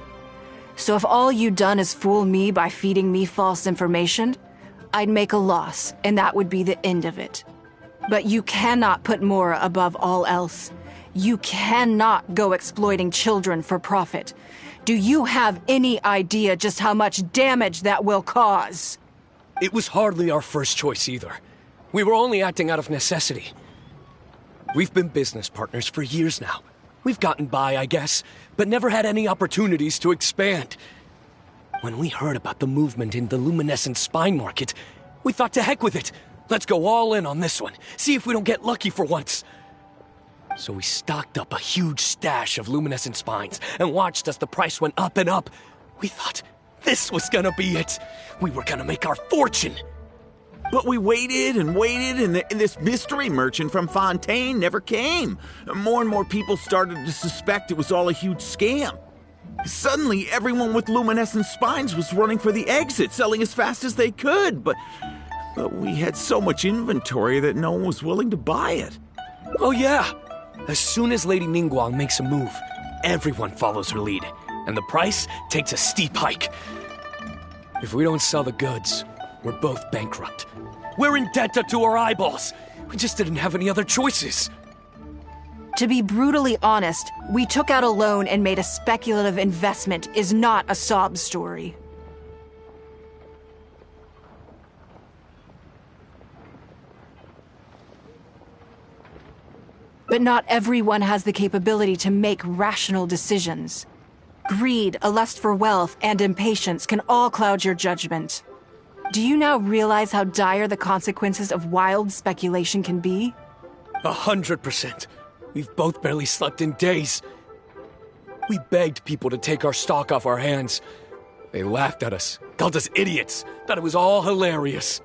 So if all you've done is fool me by feeding me false information, I'd make a loss, and that would be the end of it. But you cannot put Mora above all else. You cannot go exploiting children for profit. Do you have any idea just how much damage that will cause?
It was hardly our first choice either. We were only acting out of necessity. We've been business partners for years now. We've gotten by, I guess, but never had any opportunities to expand. When we heard about the movement in the luminescent spine market, we thought to heck with it. Let's go all in on this one, see if we don't get lucky for once. So we stocked up a huge stash of luminescent spines and watched as the price went up and up. We thought this was gonna be it. We were gonna make our fortune.
But we waited and waited, and this mystery merchant from Fontaine never came. More and more people started to suspect it was all a huge scam. Suddenly, everyone with luminescent spines was running for the exit, selling as fast as they could, but we had so much inventory that no one was willing to buy it.
Oh yeah! As soon as Lady Ningguang makes a move, everyone follows her lead, and the price takes a steep hike. If we don't sell the goods, we're both bankrupt. We're in debt up to our eyeballs. We just didn't have any other choices.
To be brutally honest, we took out a loan and made a speculative investment is not a sob story. But not everyone has the capability to make rational decisions. Greed, a lust for wealth, and impatience can all cloud your judgment. Do you now realize how dire the consequences of wild speculation can be?
100%. We've both barely slept in days. We begged people to take our stock off our hands. They laughed at us, called us idiots, thought it was all hilarious.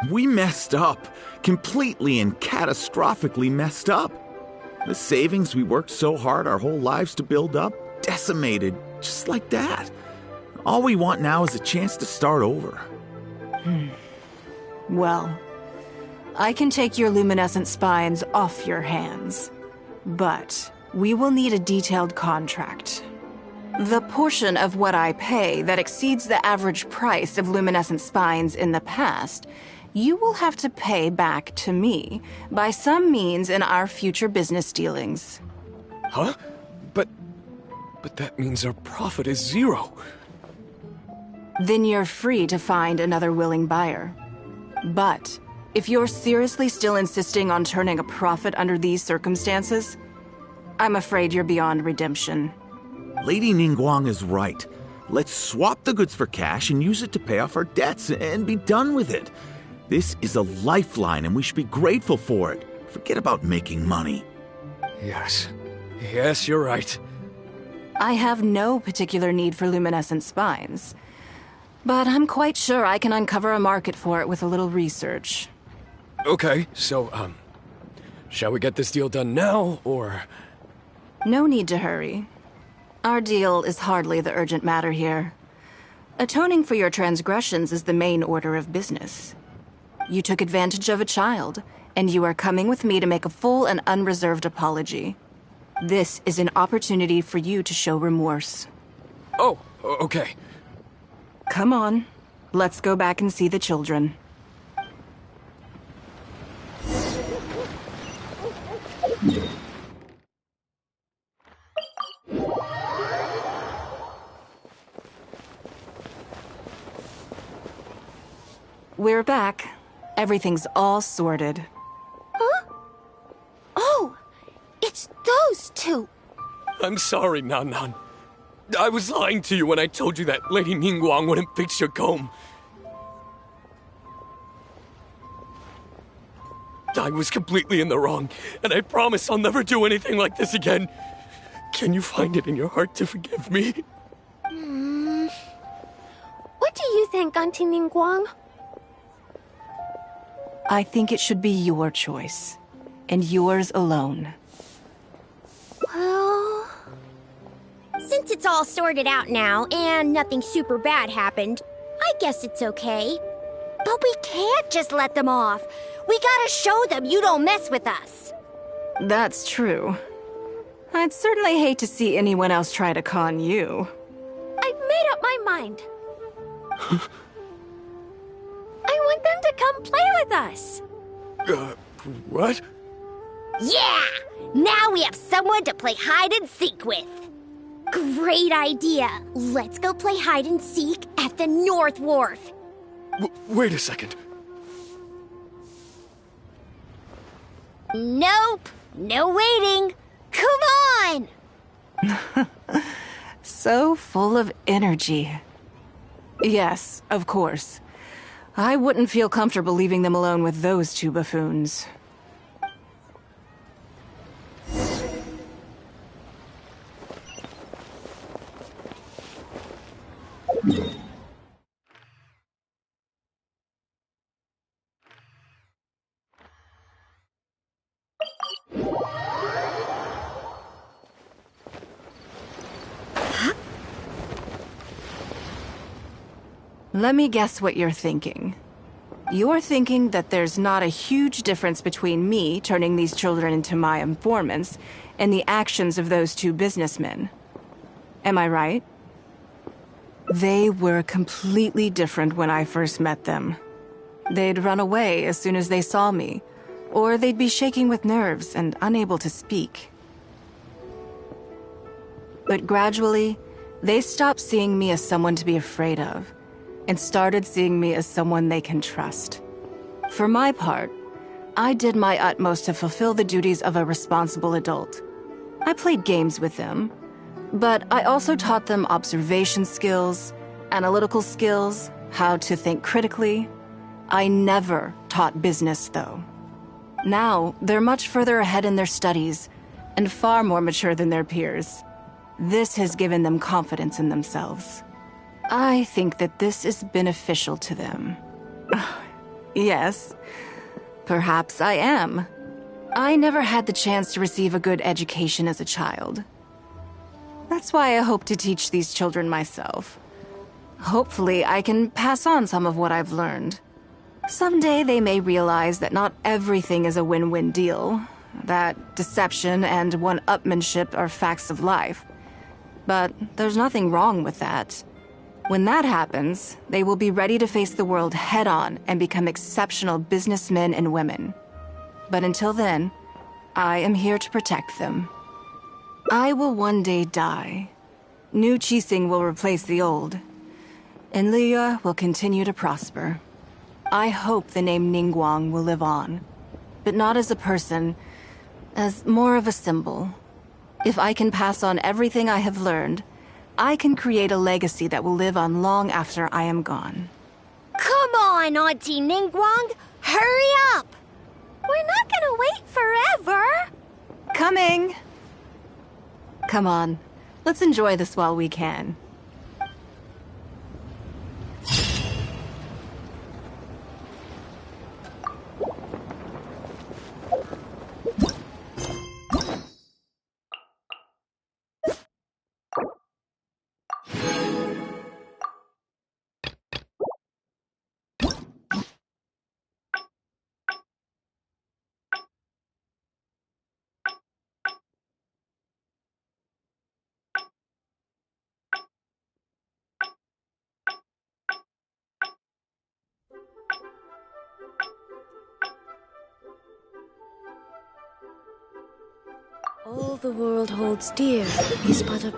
We messed up. Completely and catastrophically messed up. The savings we worked so hard our whole lives to build up, decimated, just like that. All we want now is a chance to start over.
Well, I can take your luminescent spines off your hands, but we will need a detailed contract. The portion of what I pay that exceeds the average price of luminescent spines in the past, you will have to pay back to me by some means in our future business dealings.
Huh? But that means our profit is zero.
Then you're free to find another willing buyer. But if you're seriously still insisting on turning a profit under these circumstances, I'm afraid you're beyond redemption.
Lady Ningguang is right. Let's swap the goods for cash and use it to pay off our debts and be done with it. This is a lifeline and we should be grateful for it. Forget about making money.
Yes, you're right.
I have no particular need for luminescent spines, but I'm quite sure I can uncover a market for it with a little research.
Okay, so, shall we get this deal done now, or...?
No need to hurry. Our deal is hardly the urgent matter here. Atoning for your transgressions is the main order of business. You took advantage of a child, and you are coming with me to make a full and unreserved apology. This is an opportunity for you to show remorse.
Oh, okay.
Come on, let's go back and see the children. We're back. Everything's all sorted.
Huh? Oh, it's those two.
I'm sorry, Nan Nan. I was lying to you when I told you that Lady Ningguang wouldn't fix your comb. I was completely in the wrong, and I promise I'll never do anything like this again. Can you find it in your heart to forgive me?
What do you think, Auntie Ningguang?
I think it should be your choice, and yours alone.
Well... since it's all sorted out now, and nothing super bad happened, I guess it's okay. But we can't just let them off. We gotta show them you don't mess with us.
That's true. I'd certainly hate to see anyone else try to con you.
I've made up my mind. I want them to come play with us.
What?
Yeah! Now we have someone to play hide and seek with. Great idea. Let's go play hide and seek at the North Wharf.
Wait a second.
Nope. No waiting. Come on!
So full of energy. Yes, of course. I wouldn't feel comfortable leaving them alone with those two buffoons. Let me guess what you're thinking. You're thinking that there's not a huge difference between me turning these children into my informants and the actions of those two businessmen. Am I right? They were completely different when I first met them. They'd run away as soon as they saw me, or they'd be shaking with nerves and unable to speak. But gradually, they stopped seeing me as someone to be afraid of, and started seeing me as someone they can trust. For my part, I did my utmost to fulfill the duties of a responsible adult. I played games with them, but I also taught them observation skills, analytical skills, how to think critically. I never taught business, though. Now, they're much further ahead in their studies, and far more mature than their peers. This has given them confidence in themselves. I think that this is beneficial to them. Yes, perhaps I am. I never had the chance to receive a good education as a child. That's why I hope to teach these children myself. Hopefully, I can pass on some of what I've learned. Someday they may realize that not everything is a win-win deal, that deception and one-upmanship are facts of life. But there's nothing wrong with that. When that happens, they will be ready to face the world head-on and become exceptional businessmen and women. But until then, I am here to protect them. I will one day die. New Qixing will replace the old, and Liyue will continue to prosper. I hope the name Ningguang will live on, but not as a person, as more of a symbol. If I can pass on everything I have learned, I can create a legacy that will live on long after I am gone.
Come on, Auntie Ningguang! Hurry up! We're not gonna wait forever!
Coming! Come on, let's enjoy this while we can.
All the world holds dear is but a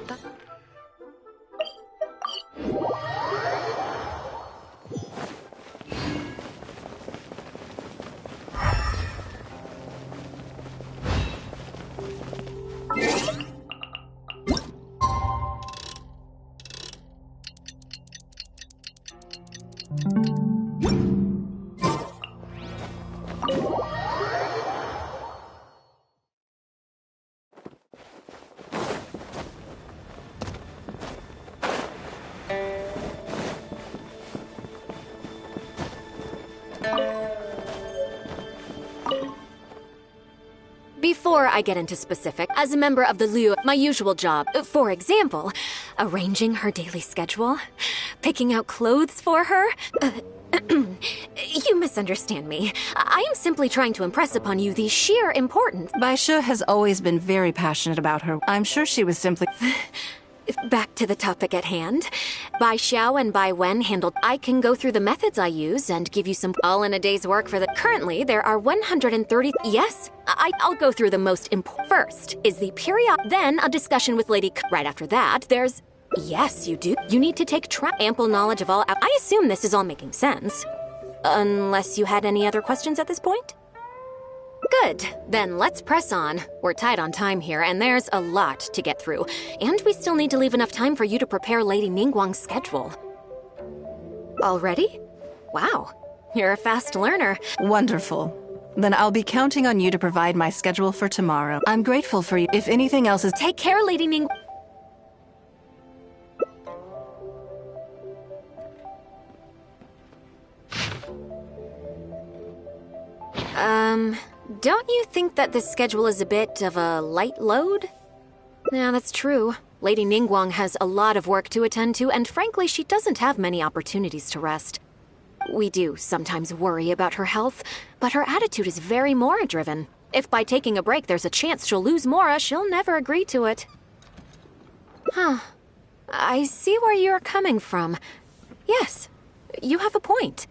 Before I get into specific, as a member of the Liyue, my usual job, for example, arranging her daily schedule, picking out clothes for her. You misunderstand me. I am simply trying to impress upon you the sheer importance.
Baisha has always been very passionate about her. I'm sure she was simply...
back to the topic at hand. Bai Xiao and Bai Wen handled. I can go through the methods I use and give you some all in a day's work for the. Currently, there are 130. Yes, I'll go through the most important. First is the period. Then a discussion with Lady. Right after that, there's. Yes, you do. You need to take ample knowledge of all. I assume this is all making sense. Unless you had any other questions at this point? Good. Then let's press on. We're tight on time here, and there's a lot to get through. And we still need to leave enough time for you to prepare Lady Ningguang's schedule. Already? Wow. You're a fast learner.
Wonderful. Then I'll be counting on you to provide my schedule for tomorrow. I'm grateful for you. If anything else is...
Take care, Lady Ning... Don't you think that this schedule is a bit of a light load? Yeah, that's true. Lady Ningguang has a lot of work to attend to, and frankly, she doesn't have many opportunities to rest. We do sometimes worry about her health, but her attitude is very Mora-driven. If by taking a break there's a chance she'll lose Mora, she'll never agree to it. Huh. I see where you're coming from. Yes, you have a point.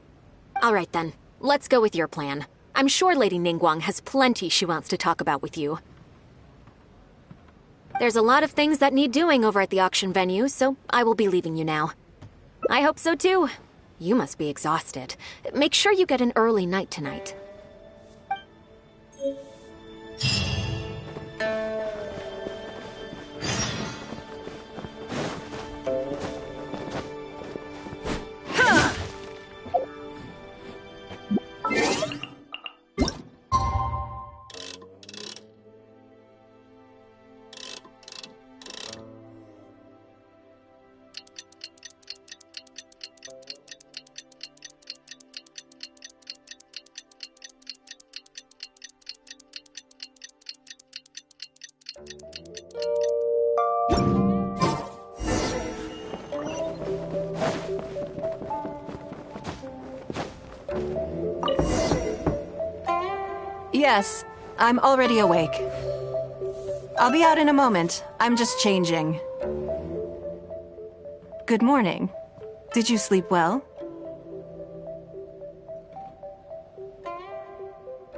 All right then, let's go with your plan. I'm sure Lady Ningguang has plenty she wants to talk about with you. There's a lot of things that need doing over at the auction venue, so I will be leaving you now. I hope so too. You must be exhausted. Make sure you get an early night tonight.
Yes, I'm already awake. I'll be out in a moment. I'm just changing. Good morning. Did you sleep well?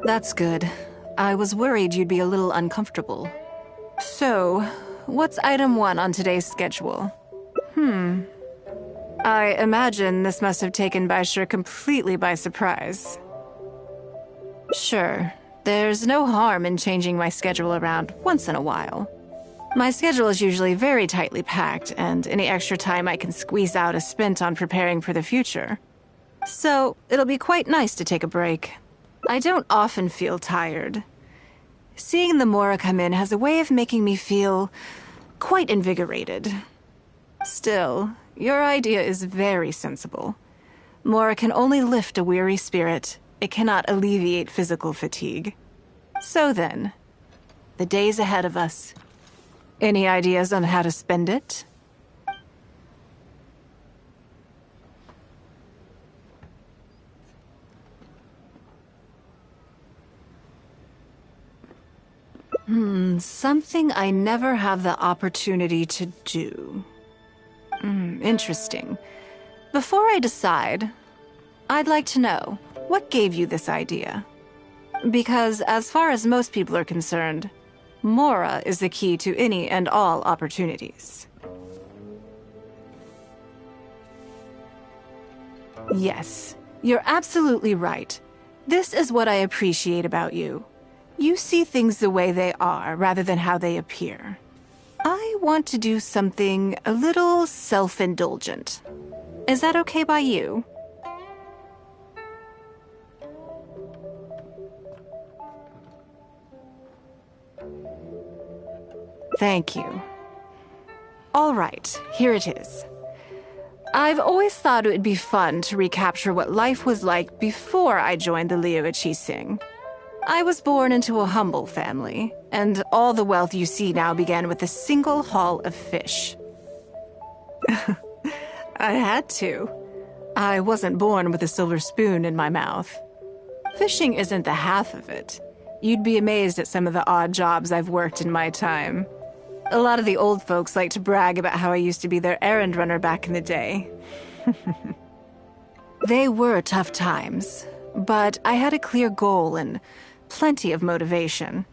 That's good. I was worried you'd be a little uncomfortable. So, what's item 1 on today's schedule? I imagine this must have taken Baisher completely by surprise. Sure. There's no harm in changing my schedule around once in a while. My schedule is usually very tightly packed, and any extra time I can squeeze out is spent on preparing for the future. So, it'll be quite nice to take a break. I don't often feel tired. Seeing the Mora come in has a way of making me feel quite invigorated. Still, your idea is very sensible. Mora can only lift a weary spirit. It cannot alleviate physical fatigue. So then, the days ahead of us. Any ideas on how to spend it? Something I never have the opportunity to do. Interesting. Before I decide, I'd like to know, what gave you this idea? Because as far as most people are concerned, Mora is the key to any and all opportunities. Yes, you're absolutely right. This is what I appreciate about you. You see things the way they are, rather than how they appear. I want to do something a little self-indulgent. Is that okay by you? Thank you. All right, here it is. I've always thought it would be fun to recapture what life was like before I joined the Liu Qixing. I was born into a humble family, and all the wealth you see now began with a single haul of fish. I had to. I wasn't born with a silver spoon in my mouth. Fishing isn't the half of it. You'd be amazed at some of the odd jobs I've worked in my time. A lot of the old folks like to brag about how I used to be their errand runner back in the day. They were tough times, but I had a clear goal and plenty of motivation.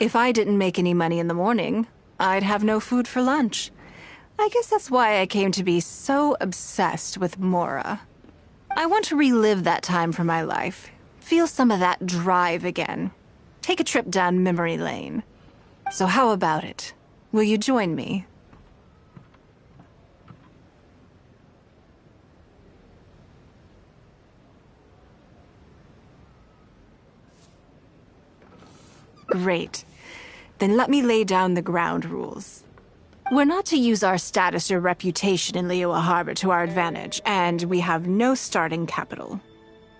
If I didn't make any money in the morning, I'd have no food for lunch. I guess that's why I came to be so obsessed with Mora. I want to relive that time for my life, feel some of that drive again, take a trip down memory lane. So how about it? Will you join me? Great. Then let me lay down the ground rules. We're not to use our status or reputation in Liyue Harbor to our advantage, and we have no starting capital.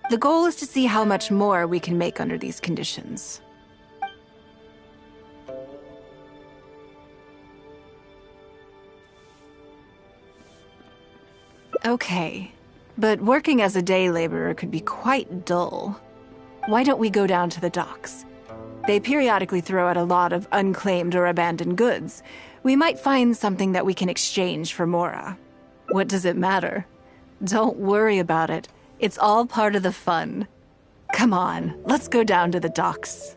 The goal is to see how much more we can make under these conditions. Okay, but working as a day laborer could be quite dull. Why don't we go down to the docks? They periodically throw out a lot of unclaimed or abandoned goods. We might find something that we can exchange for Mora. What does it matter? Don't worry about it. It's all part of the fun. Come on, let's go down to the docks.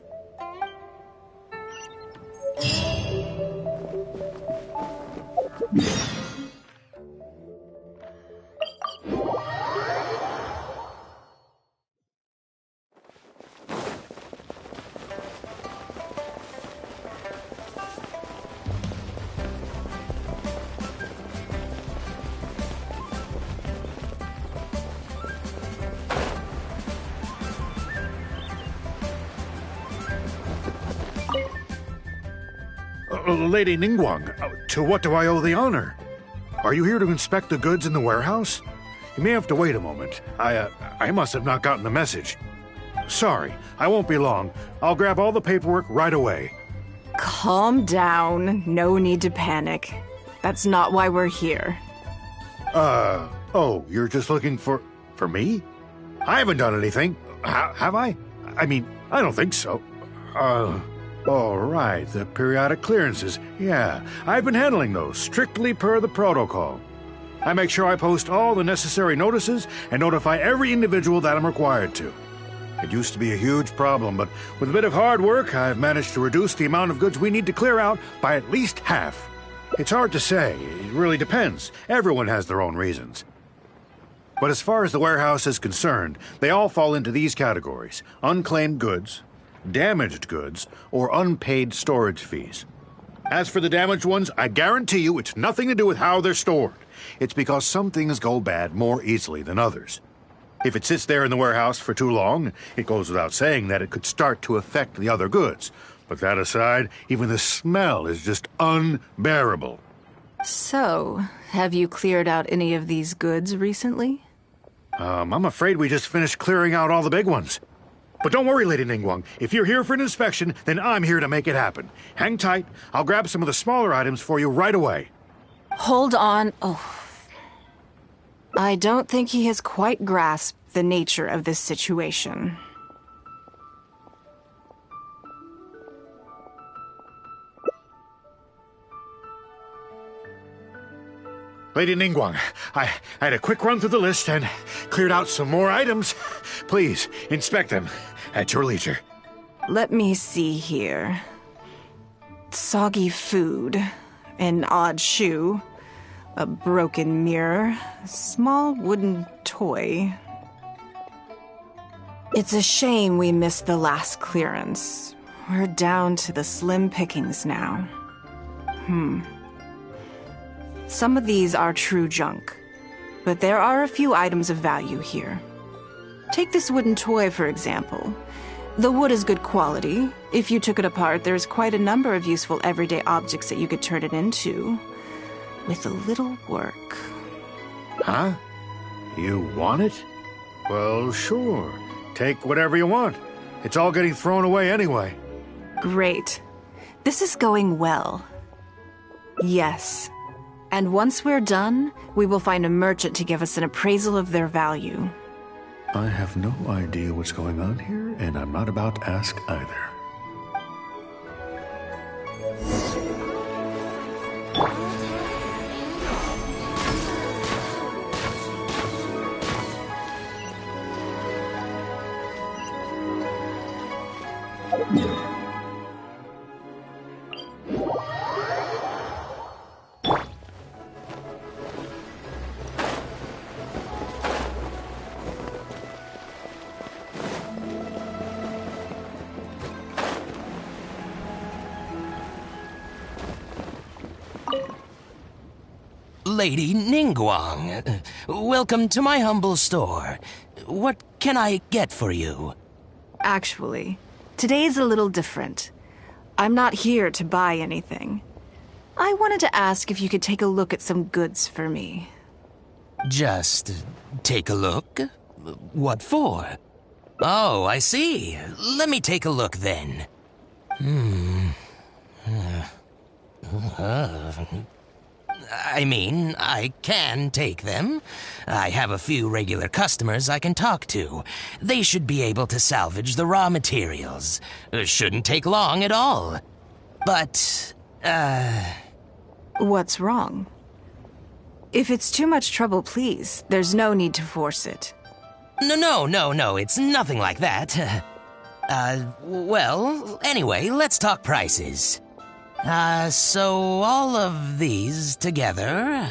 Lady Ningguang, to what do I owe the honor? Are you here to inspect the goods in the warehouse? You may have to wait a moment. I must have not gotten the message. Sorry, I won't be long. I'll grab all the paperwork right away.
Calm down. No need to panic. That's not why we're here.
Oh, you're just looking for me? I haven't done anything. Have I? I mean, I don't think so. All right, the periodic clearances. Yeah, I've been handling those, strictly per the protocol. I make sure I post all the necessary notices and notify every individual that I'm required to. It used to be a huge problem, but with a bit of hard work, I've managed to reduce the amount of goods we need to clear out by at least half. It's hard to say. It really depends. Everyone has their own reasons. But as far as the warehouse is concerned, they all fall into these categories: unclaimed goods, damaged goods, or unpaid storage fees. As for the damaged ones, I guarantee you it's nothing to do with how they're stored. It's because some things go bad more easily than others. If it sits there in the warehouse for too long, it goes without saying that it could start to affect the other goods. But that aside, even the smell is just unbearable.
So, have you cleared out any of these goods recently?
I'm afraid we just finished clearing out all the big ones. But don't worry, Lady Ningguang. If you're here for an inspection, then I'm here to make it happen. Hang tight. I'll grab some of the smaller items for you right away.
Hold on. Oh. I don't think he has quite grasped the nature of this situation.
Lady Ningguang, I had a quick run through the list and cleared out some more items. Please, inspect them at your leisure.
Let me see here. Soggy food, an odd shoe, a broken mirror, small wooden toy. It's a shame we missed the last clearance. We're down to the slim pickings now. Some of these are true junk, but there are a few items of value here. Take this wooden toy, for example. The wood is good quality. If you took it apart, there's quite a number of useful everyday objects that you could turn it into, with a little work.
Huh? You want it? Well, sure. Take whatever you want. It's all getting thrown away anyway.
Great. This is going well. Yes. And once we're done, we will find a merchant to give us an appraisal of their value.
I have no idea what's going on here, and I'm not about to ask either.
Lady Ningguang. Welcome to my humble store. What can I get for you?
Actually, today's a little different. I'm not here to buy anything. I wanted to ask if you could take a look at some goods for me.
Just take a look? What for? Oh, I see. Let me take a look then. I mean, I can take them. I have a few regular customers I can talk to. They should be able to salvage the raw materials. Shouldn't take long at all. But,
What's wrong? If it's too much trouble, please, there's no need to force it.
No, it's nothing like that. Well, anyway, let's talk prices. So all of these together,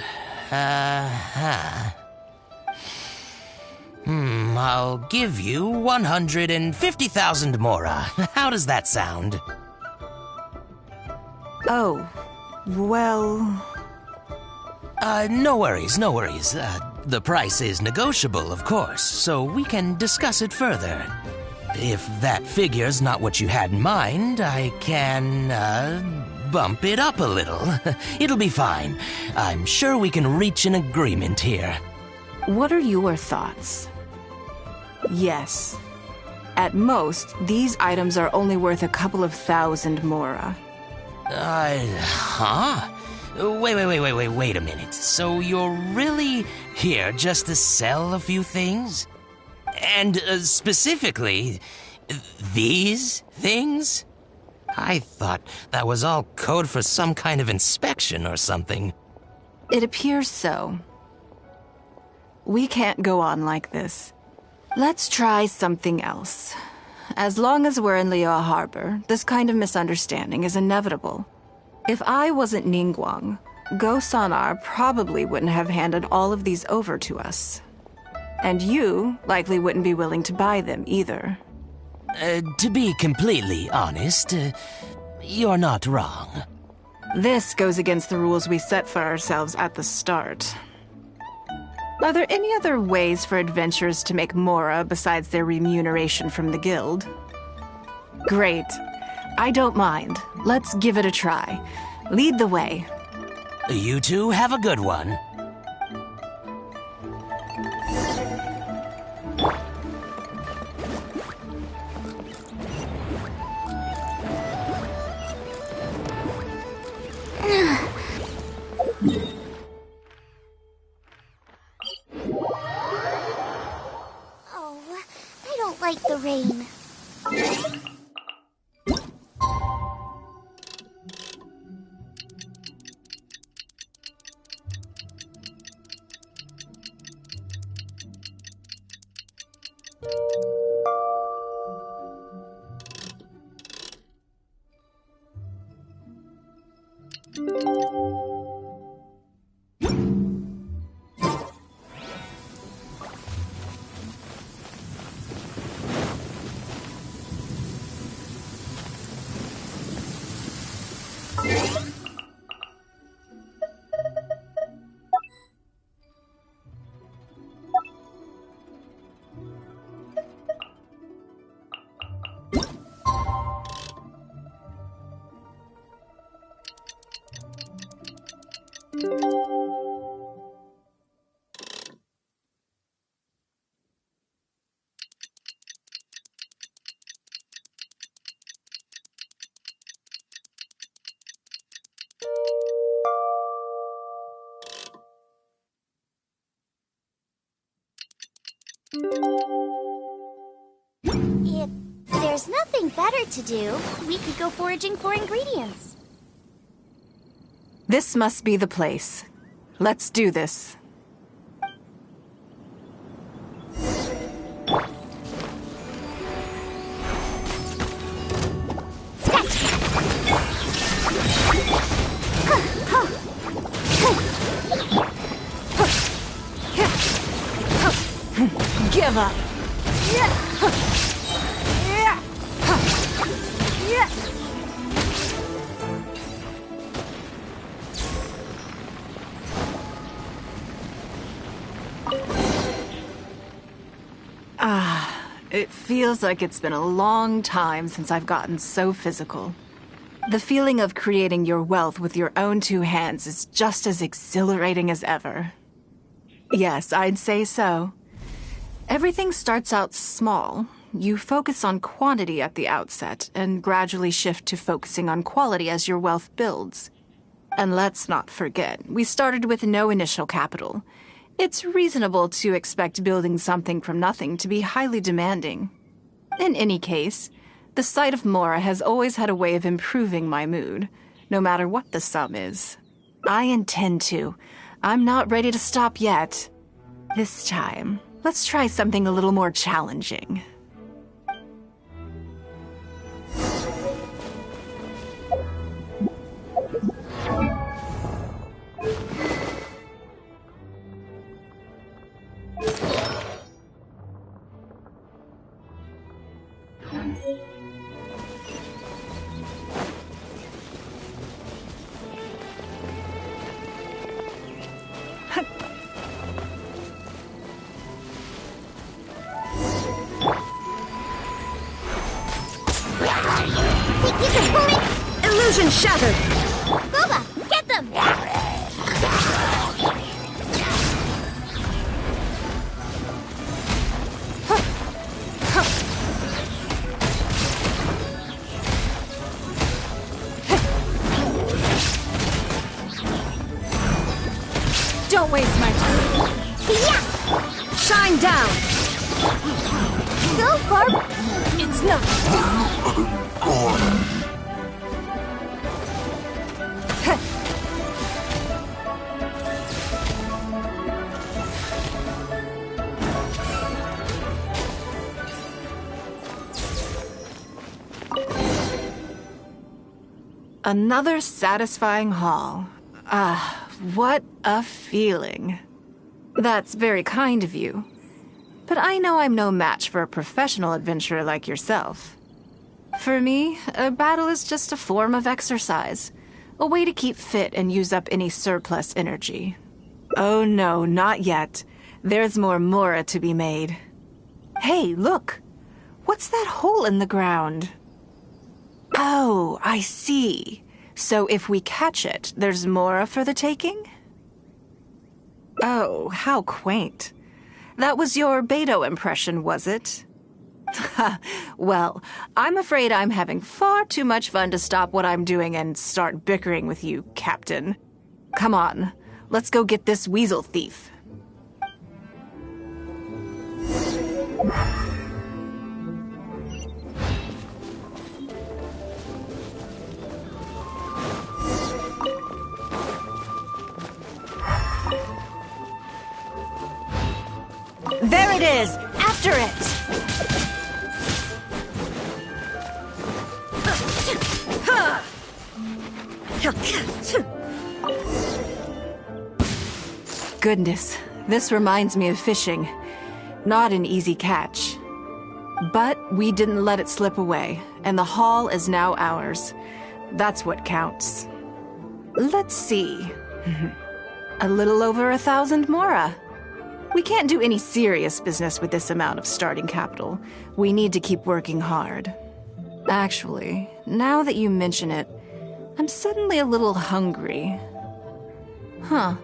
I'll give you 150,000 mora. How does that sound?
Oh, well...
No worries. The price is negotiable, of course, so we can discuss it further. If that figure's not what you had in mind, I can, bump it up a little. It'll be fine. I'm sure we can reach an agreement here.
What are your thoughts? Yes. At most, these items are only worth a couple of thousand mora. Wait a minute. So you're really here just to sell a few things? And specifically, these things? I thought that was all code for some kind of inspection or something. It appears so. We can't go on like this. Let's try something else. As long as we're in Liyue Harbor, this kind of misunderstanding is inevitable. If I wasn't Ningguang, Go-Sonar probably wouldn't have handed all of these over to us. And you likely wouldn't be willing to buy them either.
To be completely honest, you're not wrong.
This goes against the rules we set for ourselves at the start. Are there any other ways for adventurers to make mora besides their remuneration from the guild? Great. I don't mind. Let's give it a try. Lead the way.
You two have a good one.
Oh, I don't like the rain. If there's nothing better to do, we could go foraging for ingredients.
This must be the place. Let's do this.
Give up.
It feels like it's been a long time since I've gotten so physical. The feeling of creating your wealth with your own two hands is just as exhilarating as ever. Yes, I'd say so. Everything starts out small. You focus on quantity at the outset, and gradually shift to focusing on quality as your wealth builds. And let's not forget, we started with no initial capital. It's reasonable to expect building something from nothing to be highly demanding. In any case, the sight of Mora has always had a way of improving my mood, no matter what the sum is. I intend to. I'm not ready to stop yet. This time, let's try something a little more challenging.
Illusion shattered! Booba, get them!
Don't waste my time.
Yeah!
Shine down!
Go for
It's not.
Another satisfying haul. Ah, what a feeling. That's very kind of you. But I know I'm no match for a professional adventurer like yourself. For me, a battle is just a form of exercise, a way to keep fit and use up any surplus energy. Oh no, not yet. There's more Mora to be made. Hey, look! What's that hole in the ground? Oh, I see. So if we catch it, there's Mora for the taking? Oh, how quaint. That was your Beto impression, was it? Well, I'm afraid I'm having far too much fun to stop what I'm doing and start bickering with you, Captain. Come on, let's go get this weasel thief.
There it is! After it!
Goodness, this reminds me of fishing. Not an easy catch. But we didn't let it slip away, and the haul is now ours. That's what counts. Let's see. A little over 1,000 Mora. We can't do any serious business with this amount of starting capital. We need to keep working hard. Actually, now that you mention it, I'm suddenly a little hungry. Huh.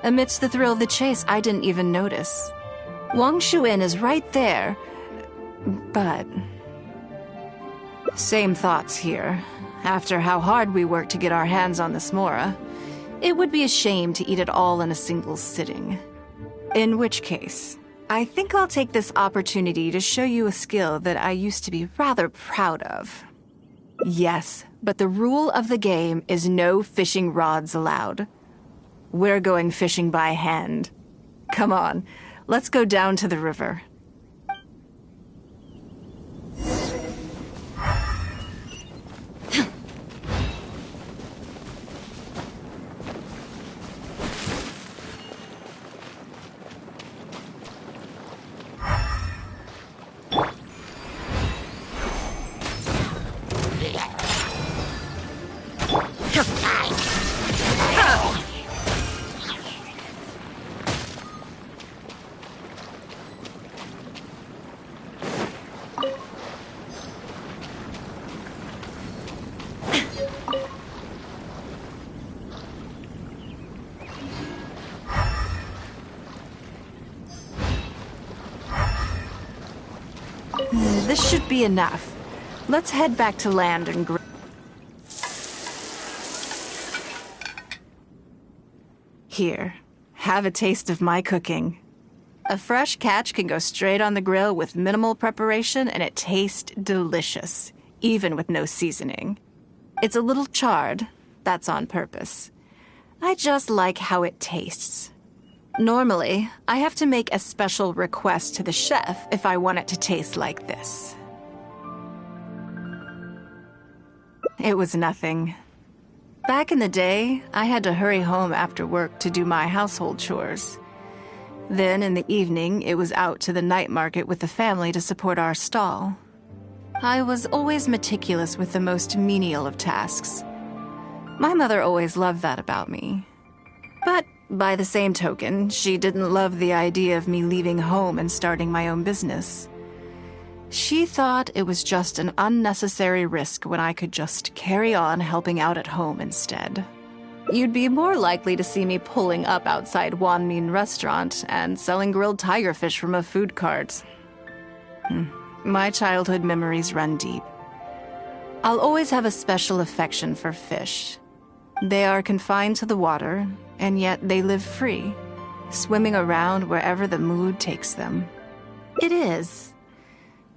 Amidst the thrill of the chase, I didn't even notice. Wang Shuin is right there, but... Same thoughts here. After how hard we worked to get our hands on this Mora, it would be a shame to eat it all in a single sitting. In which case, I think I'll take this opportunity to show you a skill that I used to be rather proud of. Yes, but the rule of the game is no fishing rods allowed. We're going fishing by hand. Come on, let's go down to the river. This should be enough. Let's head back to land and Here, have a taste of my cooking. A fresh catch can go straight on the grill with minimal preparation and it tastes delicious, even with no seasoning. It's a little charred, that's on purpose. I just like how it tastes. Normally, I have to make a special request to the chef if I want it to taste like this. It was nothing. Back in the day, I had to hurry home after work to do my household chores. Then, in the evening, it was out to the night market with the family to support our stall. I was always meticulous with the most menial of tasks. My mother always loved that about me. But, by the same token, she didn't love the idea of me leaving home and starting my own business. She thought it was just an unnecessary risk when I could just carry on helping out at home instead. You'd be more likely to see me pulling up outside Wanmin restaurant and selling grilled tigerfish from a food cart. My childhood memories run deep. I'll always have a special affection for fish. They are confined to the water, and yet they live free, swimming around wherever the mood takes them. It is.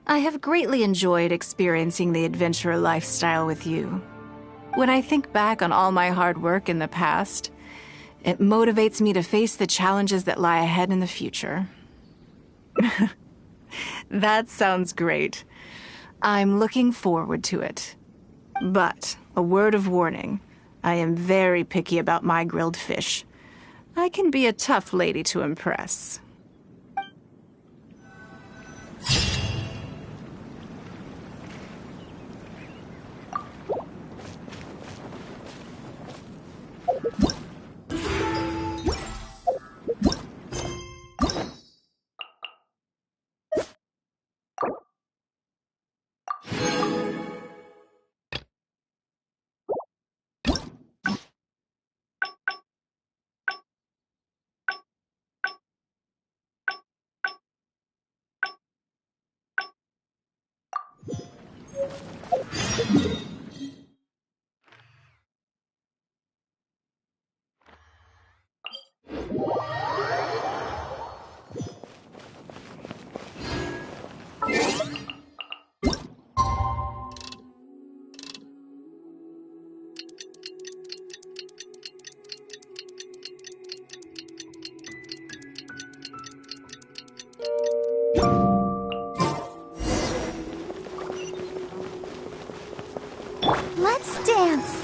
I have greatly enjoyed experiencing the adventurer lifestyle with you. When I think back on all my hard work in the past, it motivates me to face the challenges that lie ahead in the future. That sounds great. I'm looking forward to it. But, a word of warning, I am very picky about my grilled fish. I can be a tough lady to impress.
Let's dance.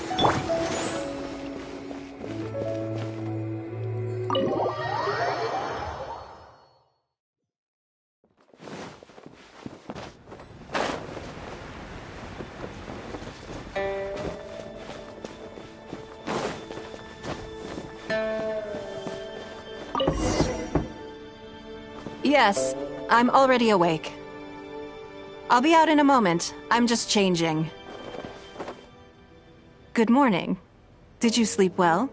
Yes, I'm already awake. I'll be out in a moment. I'm just changing. Good morning. Did you sleep well?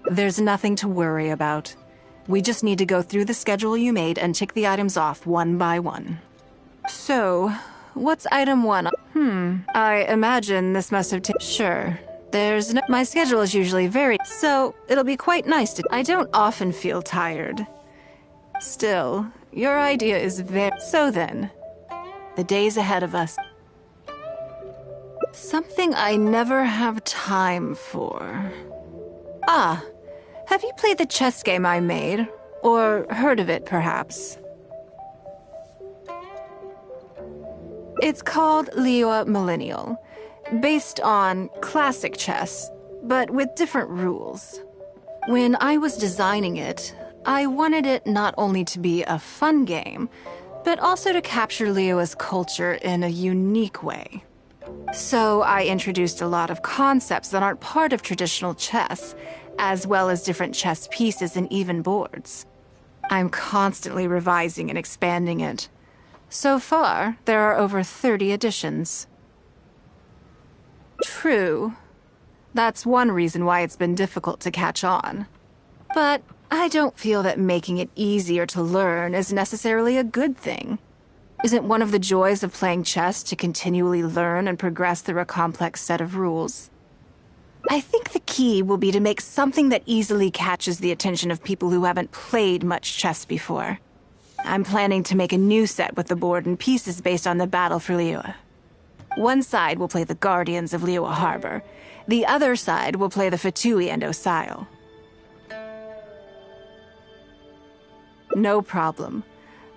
There's nothing to worry about. We just need to go through the schedule you made and tick the items off one by one. So, what's item 1? I imagine this must have taken... Sure. There's no... My schedule is usually very... So, it'll be quite nice to... I don't often feel tired. Still, your idea is very... So then, the days ahead of us. Something I never have time for. Ah, have you played the chess game I made? Or heard of it, perhaps? It's called Liyue Millennial, based on classic chess, but with different rules. When I was designing it, I wanted it not only to be a fun game, but also to capture Liyue's culture in a unique way. So I introduced a lot of concepts that aren't part of traditional chess, as well as different chess pieces and even boards. I'm constantly revising and expanding it. So far, there are over 30 editions. True. That's one reason why it's been difficult to catch on. But I don't feel that making it easier to learn is necessarily a good thing. Isn't one of the joys of playing chess to continually learn and progress through a complex set of rules? I think the key will be to make something that easily catches the attention of people who haven't played much chess before. I'm planning to make a new set with the board and pieces based on the battle for Liyue. One side will play the Guardians of Liyue Harbor. The other side will play the Fatui and Osile. No problem.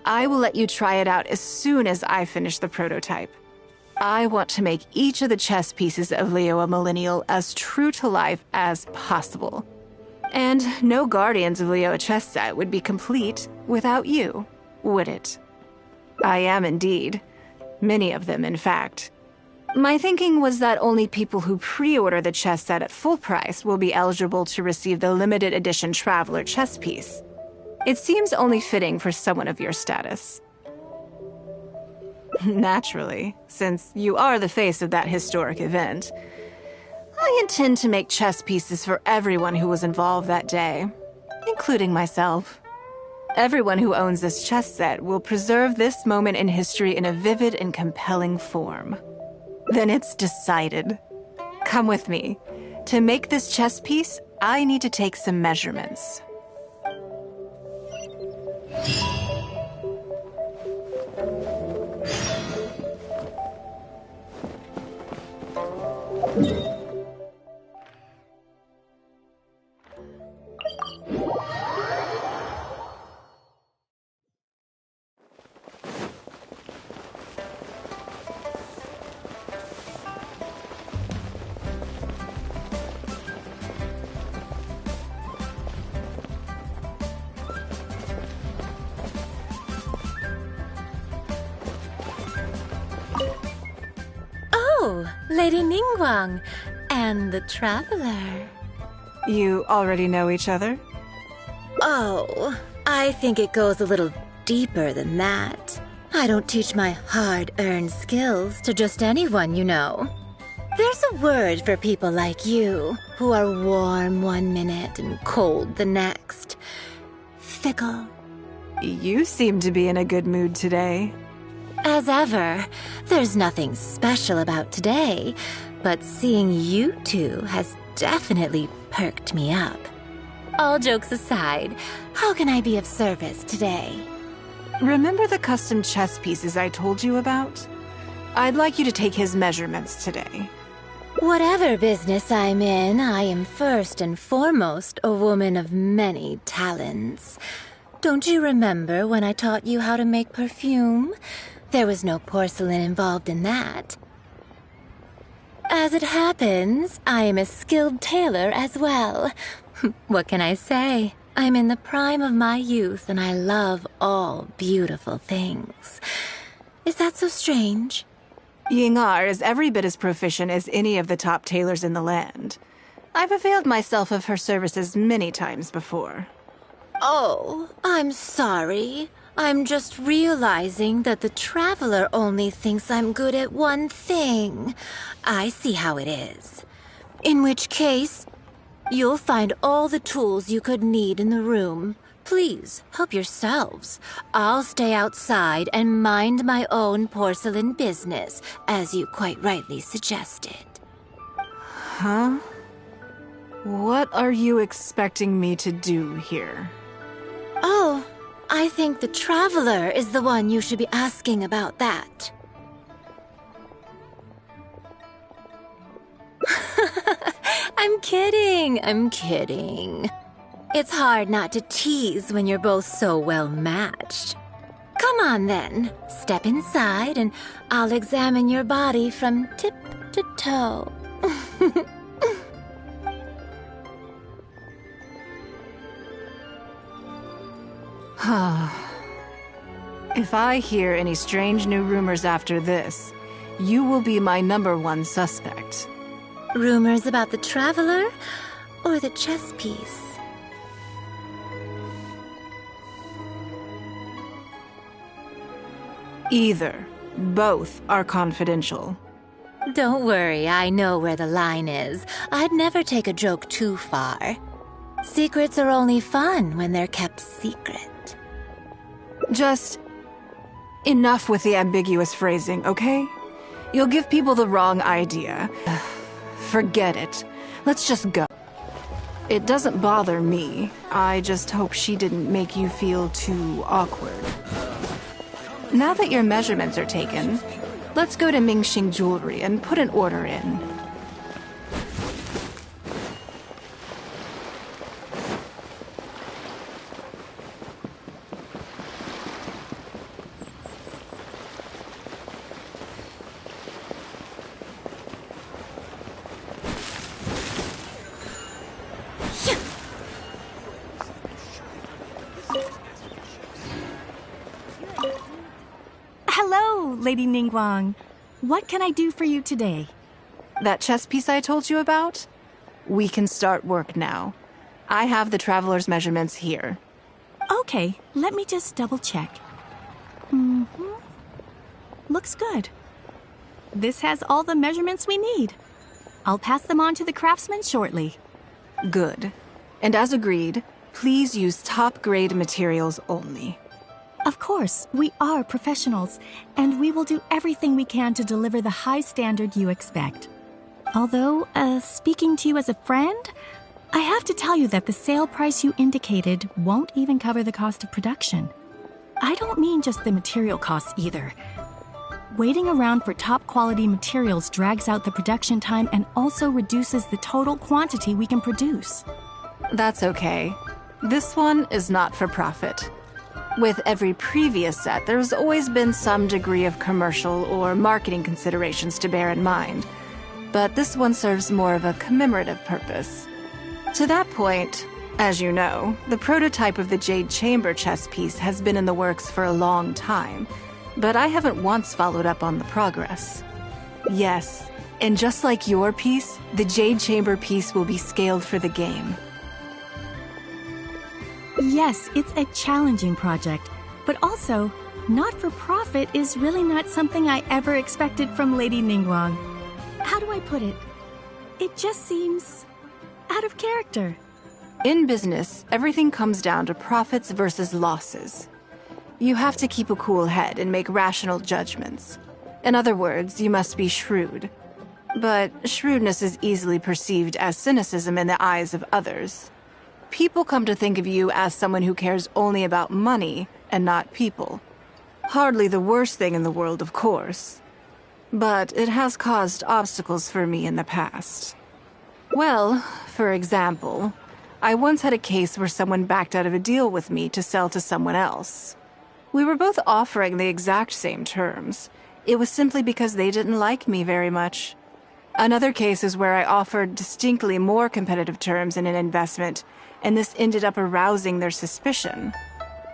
I will let you try it out as soon as I finish the prototype. I want to make each of the chess pieces of Liyue Millennial as true to life as possible. And no Guardians of Liyue chess set would be complete without you, would it? I am indeed. Many of them, in fact. My thinking was that only people who pre-order the chess set at full price will be eligible to receive the limited edition Traveler chess piece. It seems only fitting for someone of your status. Naturally, since you are the face of that historic event, I intend to make chess pieces for everyone who was involved that day, including myself. Everyone who owns this chess set will preserve this moment in history in a vivid and compelling form. Then it's decided. Come with me. To make this chess piece, I need to take some measurements.
Oh, Lady Ningguang and the Traveler.
You already know each other?
Oh, I think it goes a little deeper than that. I don't teach my hard-earned skills to just anyone, you know. There's a word for people like you, who are warm one minute and cold the next. Fickle.
You seem to be in a good mood today.
As ever, there's nothing special about today, but seeing you two has definitely perked me up. All jokes aside, how can I be of service today?
Remember the custom chess pieces I told you about? I'd like you to take his measurements today.
Whatever business I'm in, I am first and foremost a woman of many talents. Don't you remember when I taught you how to make perfume? There was no porcelain involved in that. As it happens, I am a skilled tailor as well. What can I say? I'm in the prime of my youth and I love all beautiful things. Is that so strange?
Yingar is every bit as proficient as any of the top tailors in the land. I've availed myself of her services many times before.
Oh, I'm sorry. I'm just realizing that the Traveler only thinks I'm good at one thing. I see how it is. In which case, you'll find all the tools you could need in the room. Please, help yourselves. I'll stay outside and mind my own porcelain business, as you quite rightly suggested.
Huh? What are you expecting me to do here?
Oh, I think the Traveler is the one you should be asking about that. I'm kidding. It's hard not to tease when you're both so well matched. Come on then, step inside and I'll examine your body from tip to toe.
If I hear any strange new rumors after this, you will be my #1 suspect.
Rumors about the Traveler or the chess piece?
Either. Both are confidential.
Don't worry, I know where the line is. I'd never take a joke too far. Secrets are only fun when they're kept secret.
Just enough with the ambiguous phrasing, okay? You'll give people the wrong idea. Forget it. Let's just go. It doesn't bother me. I just hope she didn't make you feel too awkward. Now that your measurements are taken, let's go to Mingxing Jewelry and put an order in.
Hello, Lady Ningguang. What can I do for you today?
That chess piece I told you about? We can start work now. I have the traveler's measurements here.
Okay, let me just double check. Looks good. This has all the measurements we need. I'll pass them on to the craftsman shortly.
Good. And as agreed, please use top-grade materials only.
Of course, we are professionals, and we will do everything we can to deliver the high standard you expect. Although, speaking to you as a friend, I have to tell you that the sale price you indicated won't even cover the cost of production. I don't mean just the material costs either. Waiting around for top-quality materials drags out the production time and also reduces the total quantity we can produce.
That's okay. This one is not for profit. With every previous set, there's always been some degree of commercial or marketing considerations to bear in mind. But this one serves more of a commemorative purpose. To that point, as you know, the prototype of the Jade Chamber chess piece has been in the works for a long time, but I haven't once followed up on the progress. Yes, and just like your piece, the Jade Chamber piece will be scaled for the game.
Yes, it's a challenging project, but also, not-for-profit is really not something I ever expected from Lady Ningguang. How do I put it? It just seems out of character.
In business, everything comes down to profits versus losses. You have to keep a cool head and make rational judgments. In other words, you must be shrewd. But shrewdness is easily perceived as cynicism in the eyes of others. People come to think of you as someone who cares only about money and not people. Hardly the worst thing in the world, of course. But it has caused obstacles for me in the past. Well, for example, I once had a case where someone backed out of a deal with me to sell to someone else. We were both offering the exact same terms. It was simply because they didn't like me very much. Another case is where I offered distinctly more competitive terms in an investment, and this ended up arousing their suspicion.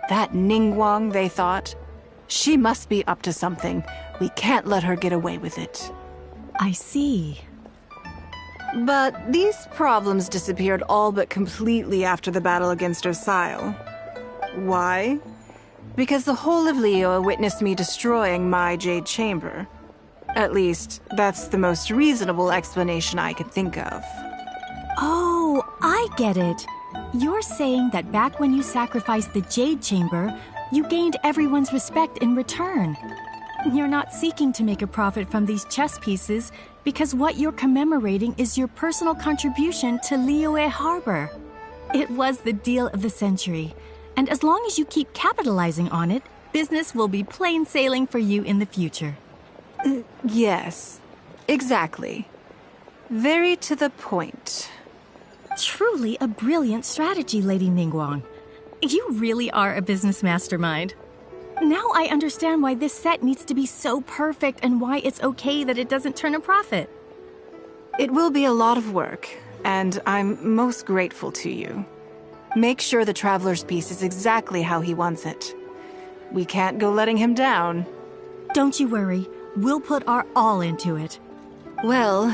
That Ningguang, they thought. She must be up to something. We can't let her get away with it.
I see.
But these problems disappeared all but completely after the battle against Osile. Why? Because the whole of Liyue witnessed me destroying my Jade Chamber. At least, that's the most reasonable explanation I can think of.
Oh, I get it. You're saying that back when you sacrificed the Jade Chamber, you gained everyone's respect in return. You're not seeking to make a profit from these chess pieces because what you're commemorating is your personal contribution to Liyue Harbor. It was the deal of the century, and as long as you keep capitalizing on it, business will be plain sailing for you in the future.
Yes, exactly. Very to the point.
Truly a brilliant strategy, Lady Ningguang. You really are a business mastermind. Now I understand why this set needs to be so perfect and why it's okay that it doesn't turn a profit.
It will be a lot of work, and I'm most grateful to you. Make sure the Traveler's piece is exactly how he wants it. We can't go letting him down.
Don't you worry. We'll put our all into it.
Well,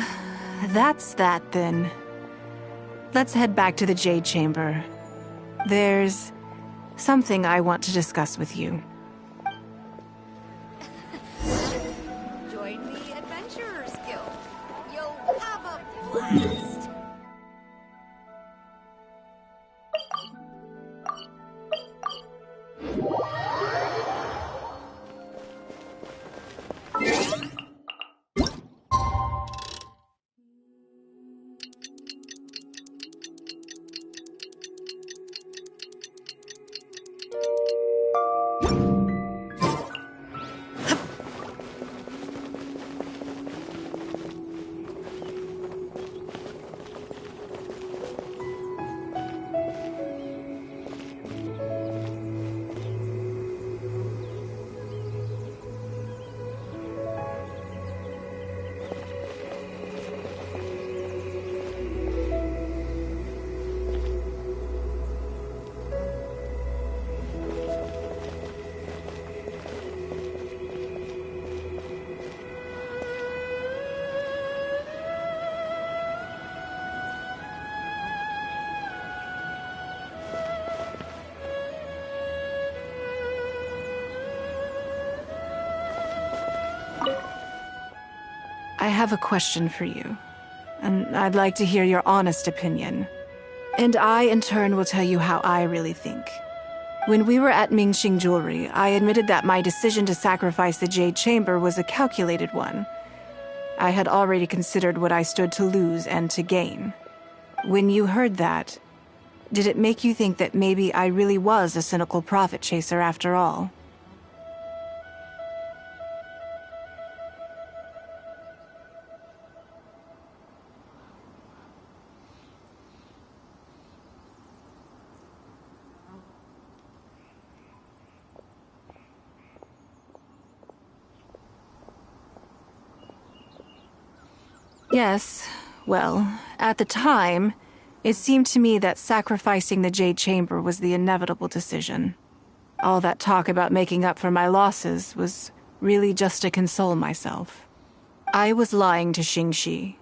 that's that then. Let's head back to the Jade Chamber. There's something I want to discuss with you.
Join the Adventurers Guild. You'll have a blast.
I have a question for you, and I'd like to hear your honest opinion. And I, in turn, will tell you how I really think. When we were at Mingxing Jewelry, I admitted that my decision to sacrifice the Jade Chamber was a calculated one. I had already considered what I stood to lose and to gain. When you heard that, did it make you think that maybe I really was a cynical profit chaser after all? Yes, well, at the time, it seemed to me that sacrificing the Jade Chamber was the inevitable decision. All that talk about making up for my losses was really just to console myself. I was lying to Xingxi.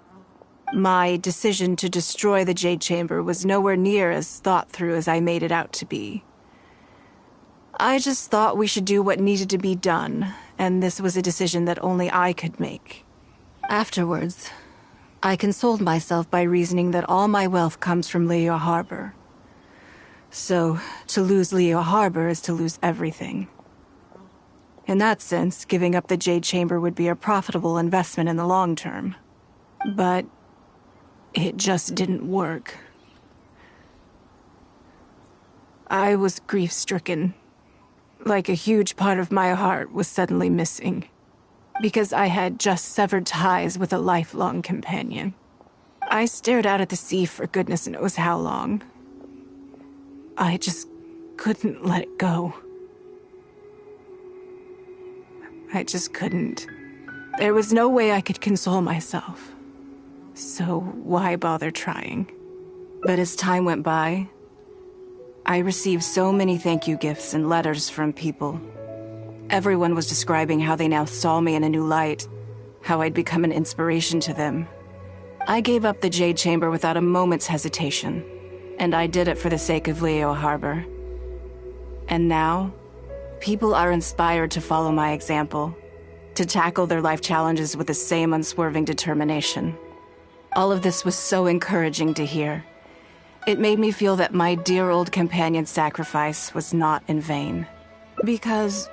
My decision to destroy the Jade Chamber was nowhere near as thought through as I made it out to be. I just thought we should do what needed to be done, and this was a decision that only I could make. Afterwards, I consoled myself by reasoning that all my wealth comes from Liyue Harbor. So, to lose Liyue Harbor is to lose everything. In that sense, giving up the Jade Chamber would be a profitable investment in the long term. But it just didn't work. I was grief-stricken. Like a huge part of my heart was suddenly missing. Because I had just severed ties with a lifelong companion. I stared out at the sea for goodness knows how long. I just couldn't let it go. I just couldn't. There was no way I could console myself. So why bother trying? But as time went by, I received so many thank you gifts and letters from people. Everyone was describing how they now saw me in a new light, how I'd become an inspiration to them. I gave up the Jade Chamber without a moment's hesitation, and I did it for the sake of Liyue Harbor. And now, people are inspired to follow my example, to tackle their life challenges with the same unswerving determination. All of this was so encouraging to hear. It made me feel that my dear old companion's sacrifice was not in vain. Because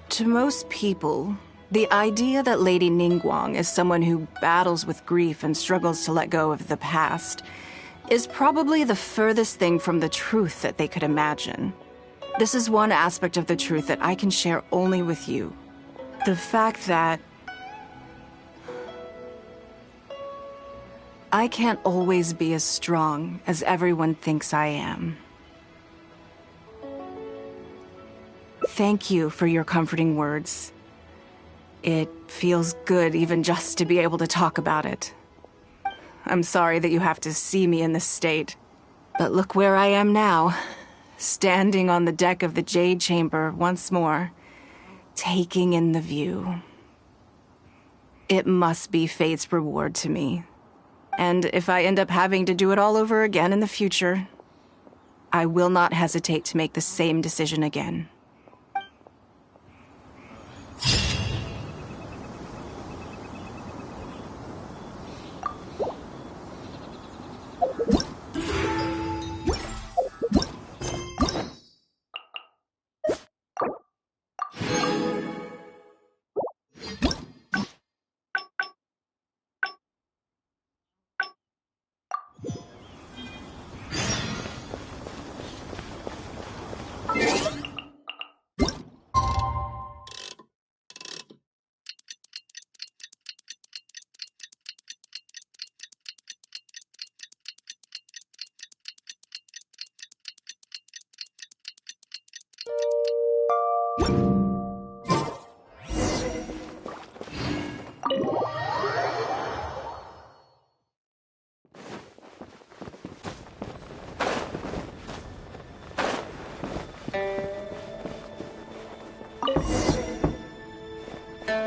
to most people, the idea that Lady Ningguang is someone who battles with grief and struggles to let go of the past is probably the furthest thing from the truth that they could imagine. This is one aspect of the truth that I can share only with you. The fact that I can't always be as strong as everyone thinks I am. Thank you for your comforting words. It feels good even just to be able to talk about it. I'm sorry that you have to see me in this state, but look where I am now, standing on the deck of the Jade Chamber once more, taking in the view. It must be fate's reward to me. And if I end up having to do it all over again in the future, I will not hesitate to make the same decision again.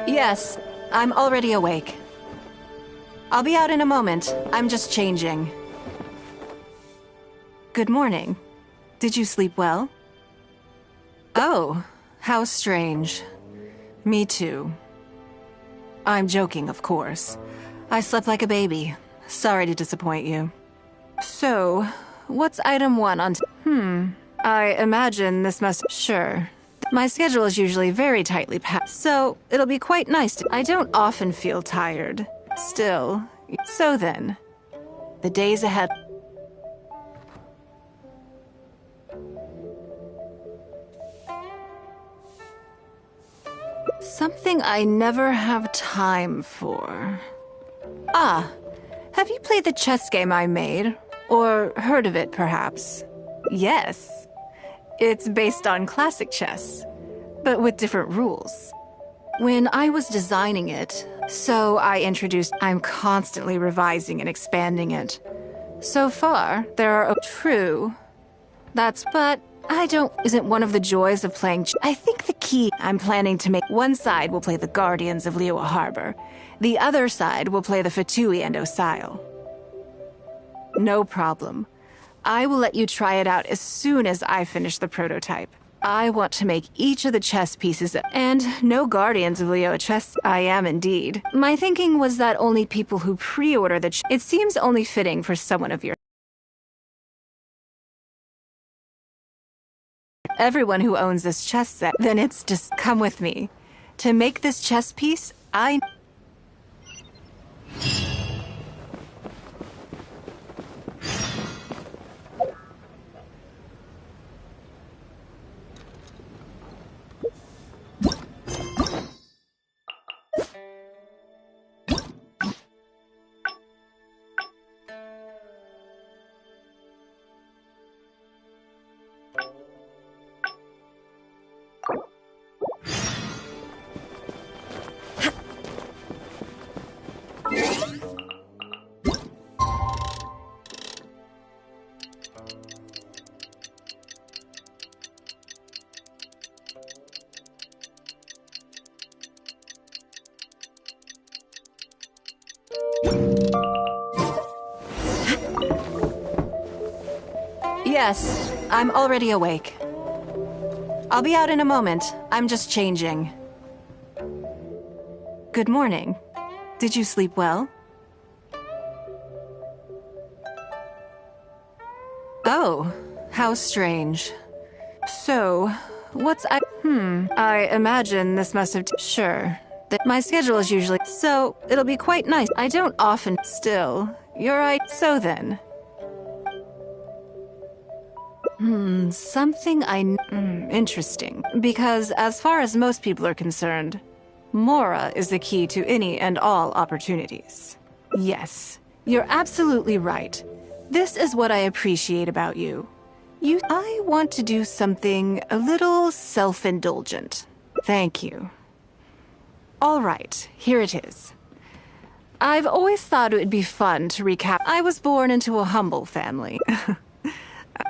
Yes, I'm already awake. I'll be out in a moment. I'm just changing. Good morning. Did you sleep well? Oh, how strange. Me too. I'm joking, of course. I slept like a baby. Sorry to disappoint you. So, what's item 1 on... I imagine this must... Sure. My schedule is usually very tightly packed, so it'll be quite nice to... I don't often feel tired. Still. So then, the days ahead... Something I never have time for. Ah, have you played the chess game I made? Or heard of it, perhaps? Yes. It's based on classic chess, but with different rules. When I was designing it, so I introduced... I'm constantly revising and expanding it. So far, there are... True. But I don't... Isn't one of the joys of playing... I think the key I'm planning to make... One side will play the Guardians of Liyue Harbor. The other side will play the Fatui and Osile. No problem. I will let you try it out as soon as I finish the prototype. I want to make each of the chess pieces... And no Guardians of Liyue chess... I am indeed. My thinking was that only people who pre-order the... It seems only fitting for someone of your... Everyone who owns this chess set, then it's just come with me. To make this chess piece, I... Yes, I'm already awake. I'll be out in a moment. I'm just changing. Good morning. Did you sleep well? Oh, how strange. So, what's I imagine this must have... Sure. My schedule is usually... So, it'll be quite nice. I don't often... Still, you're right. So then... Something interesting. Because as far as most people are concerned, Mora is the key to any and all opportunities. Yes, you're absolutely right. This is what I appreciate about you. I want to do something a little self-indulgent. Thank you. All right, here it is. I've always thought it would be fun to recap. I was born into a humble family.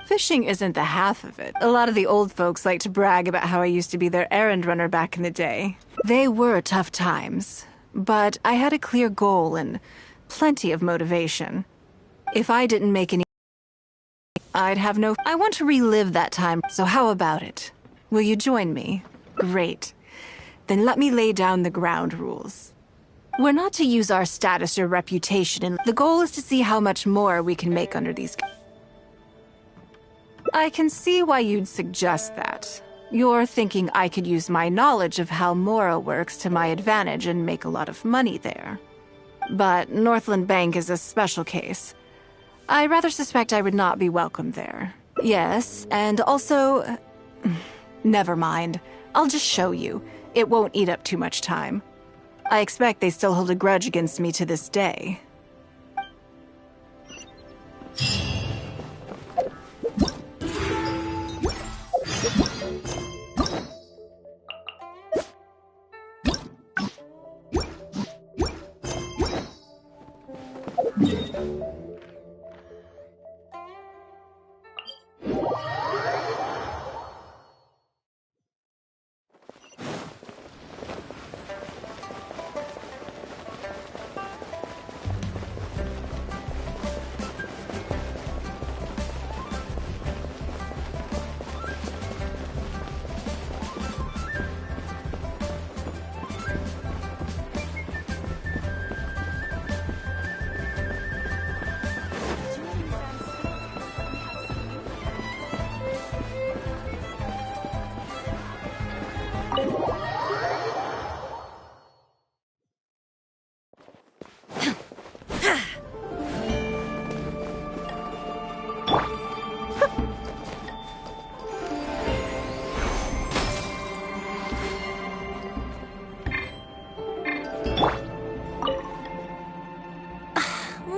Fishing isn't the half of it. A lot of the old folks like to brag about how I used to be their errand runner back in the day. They were tough times, but I had a clear goal and plenty of motivation. If I didn't make any, I'd have no... I want to relive that time, so how about it? Will you join me? Great. Then let me lay down the ground rules. We're not to use our status or reputation, and the goal is to see how much more we can make under these... I can see why you'd suggest that. You're thinking I could use my knowledge of how Mora works to my advantage and make a lot of money there. But Northland Bank is a special case. I rather suspect I would not be welcome there. Yes, and also... Never mind. I'll just show you. It won't eat up too much time. I expect they still hold a grudge against me to this day.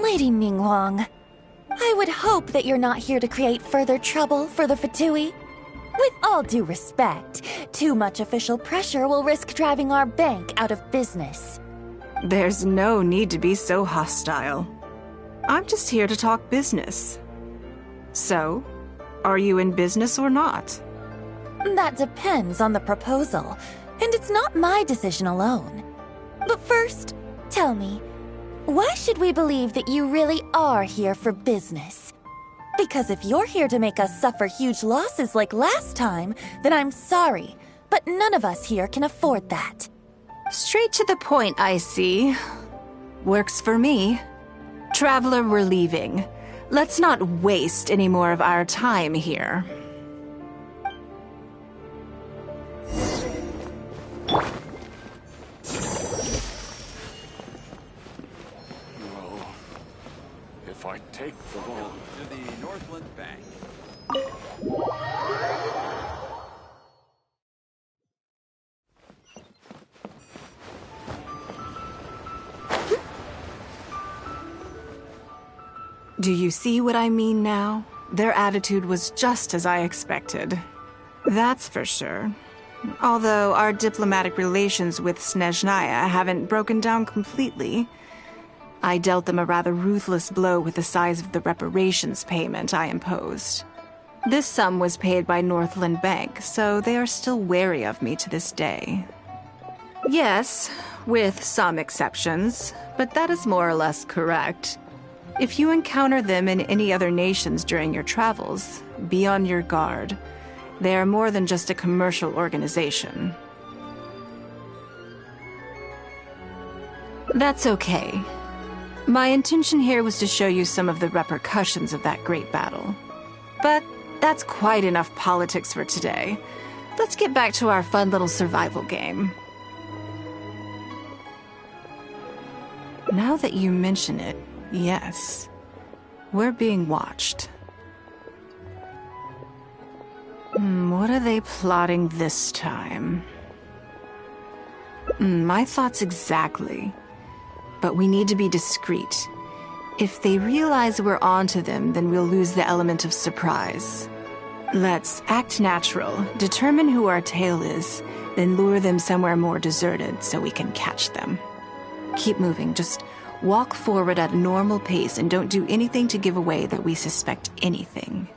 Lady Ningguang, I would hope that you're not here to create further trouble for the Fatui. With all due respect, too much official pressure will risk driving our bank out of business.
There's no need to be so hostile. I'm just here to talk business. So, are you in business or not?
That depends on the proposal, and it's not my decision alone. But first, tell me, why should we believe that you really are here for business? Because if you're here to make us suffer huge losses like last time, then I'm sorry, but none of us here can afford that.
Straight to the point, I see. Works for me. Traveler, we're leaving. Let's not waste any more of our time here.
If I take the ball to the Northland Bank.
Do you see what I mean now? Their attitude was just as I expected. That's for sure. Although our diplomatic relations with Snezhnaya haven't broken down completely. I dealt them a rather ruthless blow with the size of the reparations payment I imposed. This sum was paid by Northland Bank, so they are still wary of me to this day. Yes, with some exceptions, but that is more or less correct. If you encounter them in any other nations during your travels, be on your guard. They are more than just a commercial organization. That's okay. My intention here was to show you some of the repercussions of that great battle. But that's quite enough politics for today. Let's get back to our fun little survival game. Now that you mention it, yes, we're being watched. What are they plotting this time? My thoughts exactly. But we need to be discreet. If they realize we're onto them, then we'll lose the element of surprise. Let's act natural, determine who our tail is, then lure them somewhere more deserted so we can catch them. Keep moving, just walk forward at a normal pace and don't do anything to give away that we suspect anything.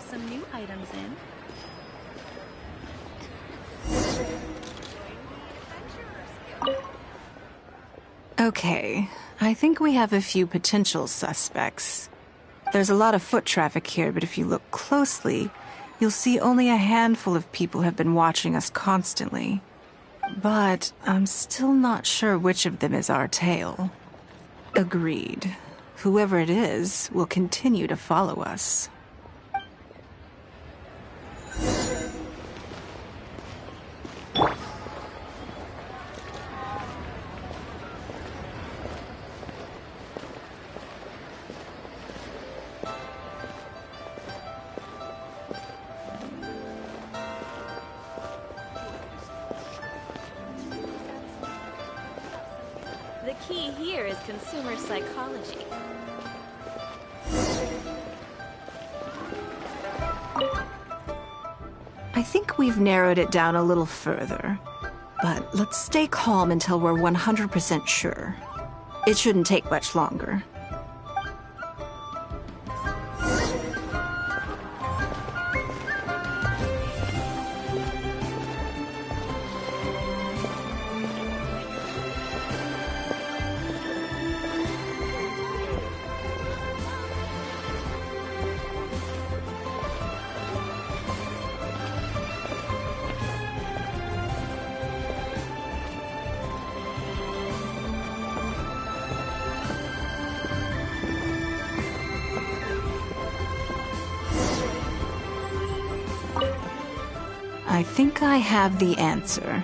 Some new items in.
Okay, I think we have a few potential suspects. There's a lot of foot traffic here, but if you look closely, you'll see only a handful of people have been watching us constantly. But I'm still not sure which of them is our tail. Agreed. Whoever it is will continue to follow us.
The key here is consumer psychology.
I think we've narrowed it down a little further, but let's stay calm until we're 100% sure. It shouldn't take much longer. I think I have the answer.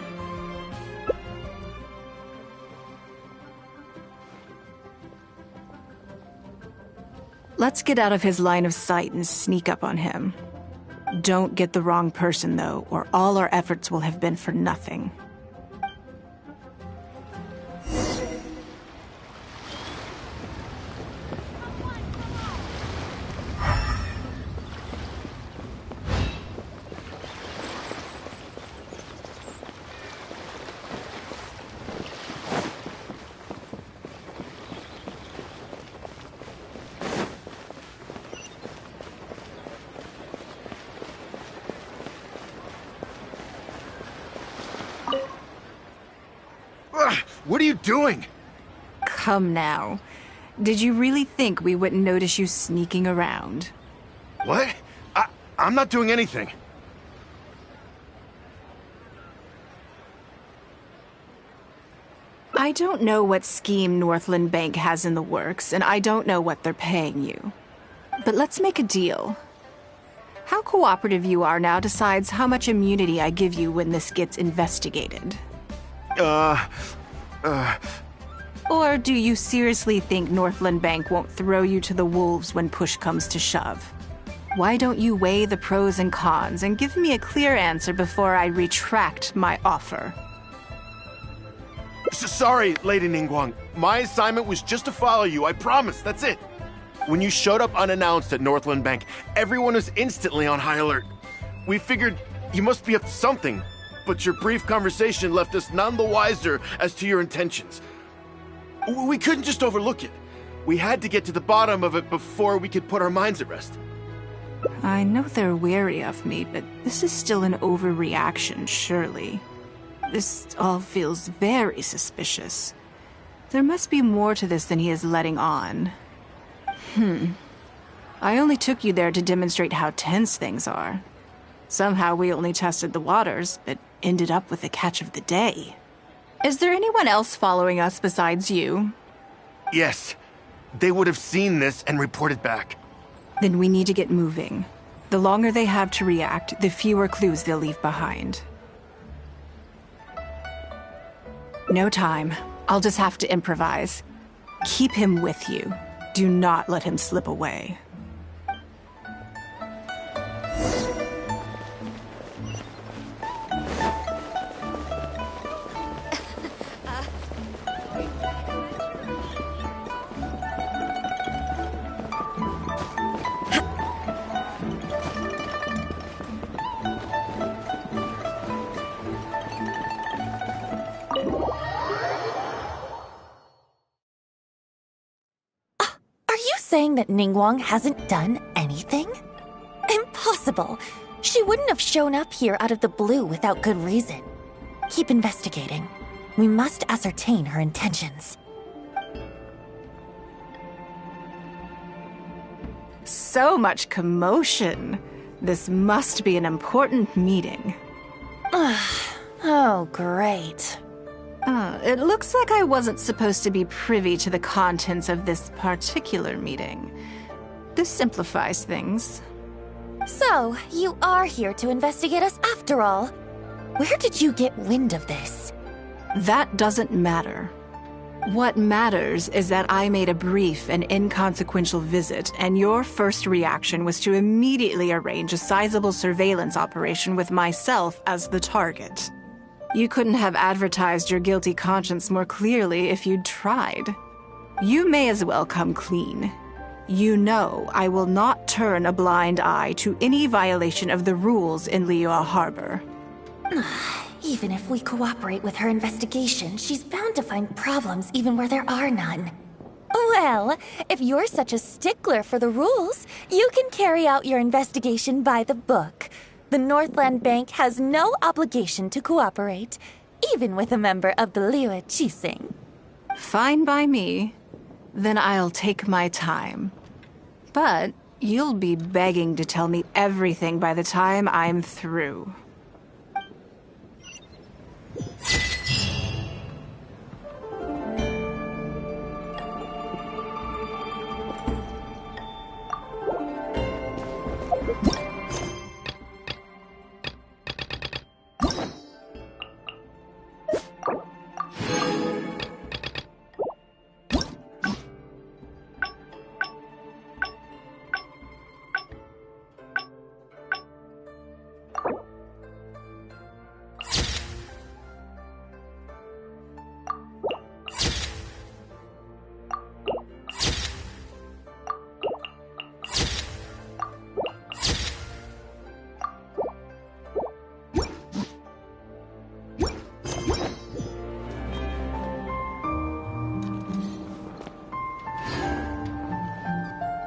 Let's get out of his line of sight and sneak up on him. Don't get the wrong person, though, or all our efforts will have been for nothing.
What are you doing?
Come now. Did you really think we wouldn't notice you sneaking around?
What? I'm not doing anything.
I don't know what scheme Northland Bank has in the works, and I don't know what they're paying you. But let's make a deal. How cooperative you are now decides how much immunity I give you when this gets investigated. Or do you seriously think Northland Bank won't throw you to the wolves when push comes to shove? Why don't you weigh the pros and cons and give me a clear answer before I retract my offer?
Sorry, Lady Ningguang. My assignment was just to follow you, I promise, that's it. When you showed up unannounced at Northland Bank, everyone was instantly on high alert. We figured you must be up to something, but your brief conversation left us none the wiser as to your intentions. We couldn't just overlook it. We had to get to the bottom of it before we could put our minds at rest.
I know they're wary of me, but this is still an overreaction, surely. This all feels very suspicious. There must be more to this than he is letting on. I only took you there to demonstrate how tense things are. Somehow we only tested the waters, but ended up with the catch of the day. Is there anyone else following us besides you?
Yes. They would have seen this and reported back.
Then we need to get moving. The longer they have to react, the fewer clues they'll leave behind. No time. I'll just have to improvise. Keep him with you. Do not let him slip away.
Saying that Ningguang hasn't done anything? Impossible! She wouldn't have shown up here out of the blue without good reason. Keep investigating. We must ascertain her intentions.
So much commotion. This must be an important meeting.
Oh, great.
It looks like I wasn't supposed to be privy to the contents of this particular meeting. This simplifies things.
So, you are here to investigate us after all. Where did you get wind of this?
That doesn't matter. What matters is that I made a brief and inconsequential visit, and your first reaction was to immediately arrange a sizable surveillance operation with myself as the target. You couldn't have advertised your guilty conscience more clearly if you'd tried. You may as well come clean. You know I will not turn a blind eye to any violation of the rules in Liyue Harbor.
Even if we cooperate with her investigation, she's bound to find problems even where there are none. Well, if you're such a stickler for the rules, you can carry out your investigation by the book. The Northland Bank has no obligation to cooperate, even with a member of the Liyue Qixing.
Fine by me. Then I'll take my time. But you'll be begging to tell me everything by the time I'm through.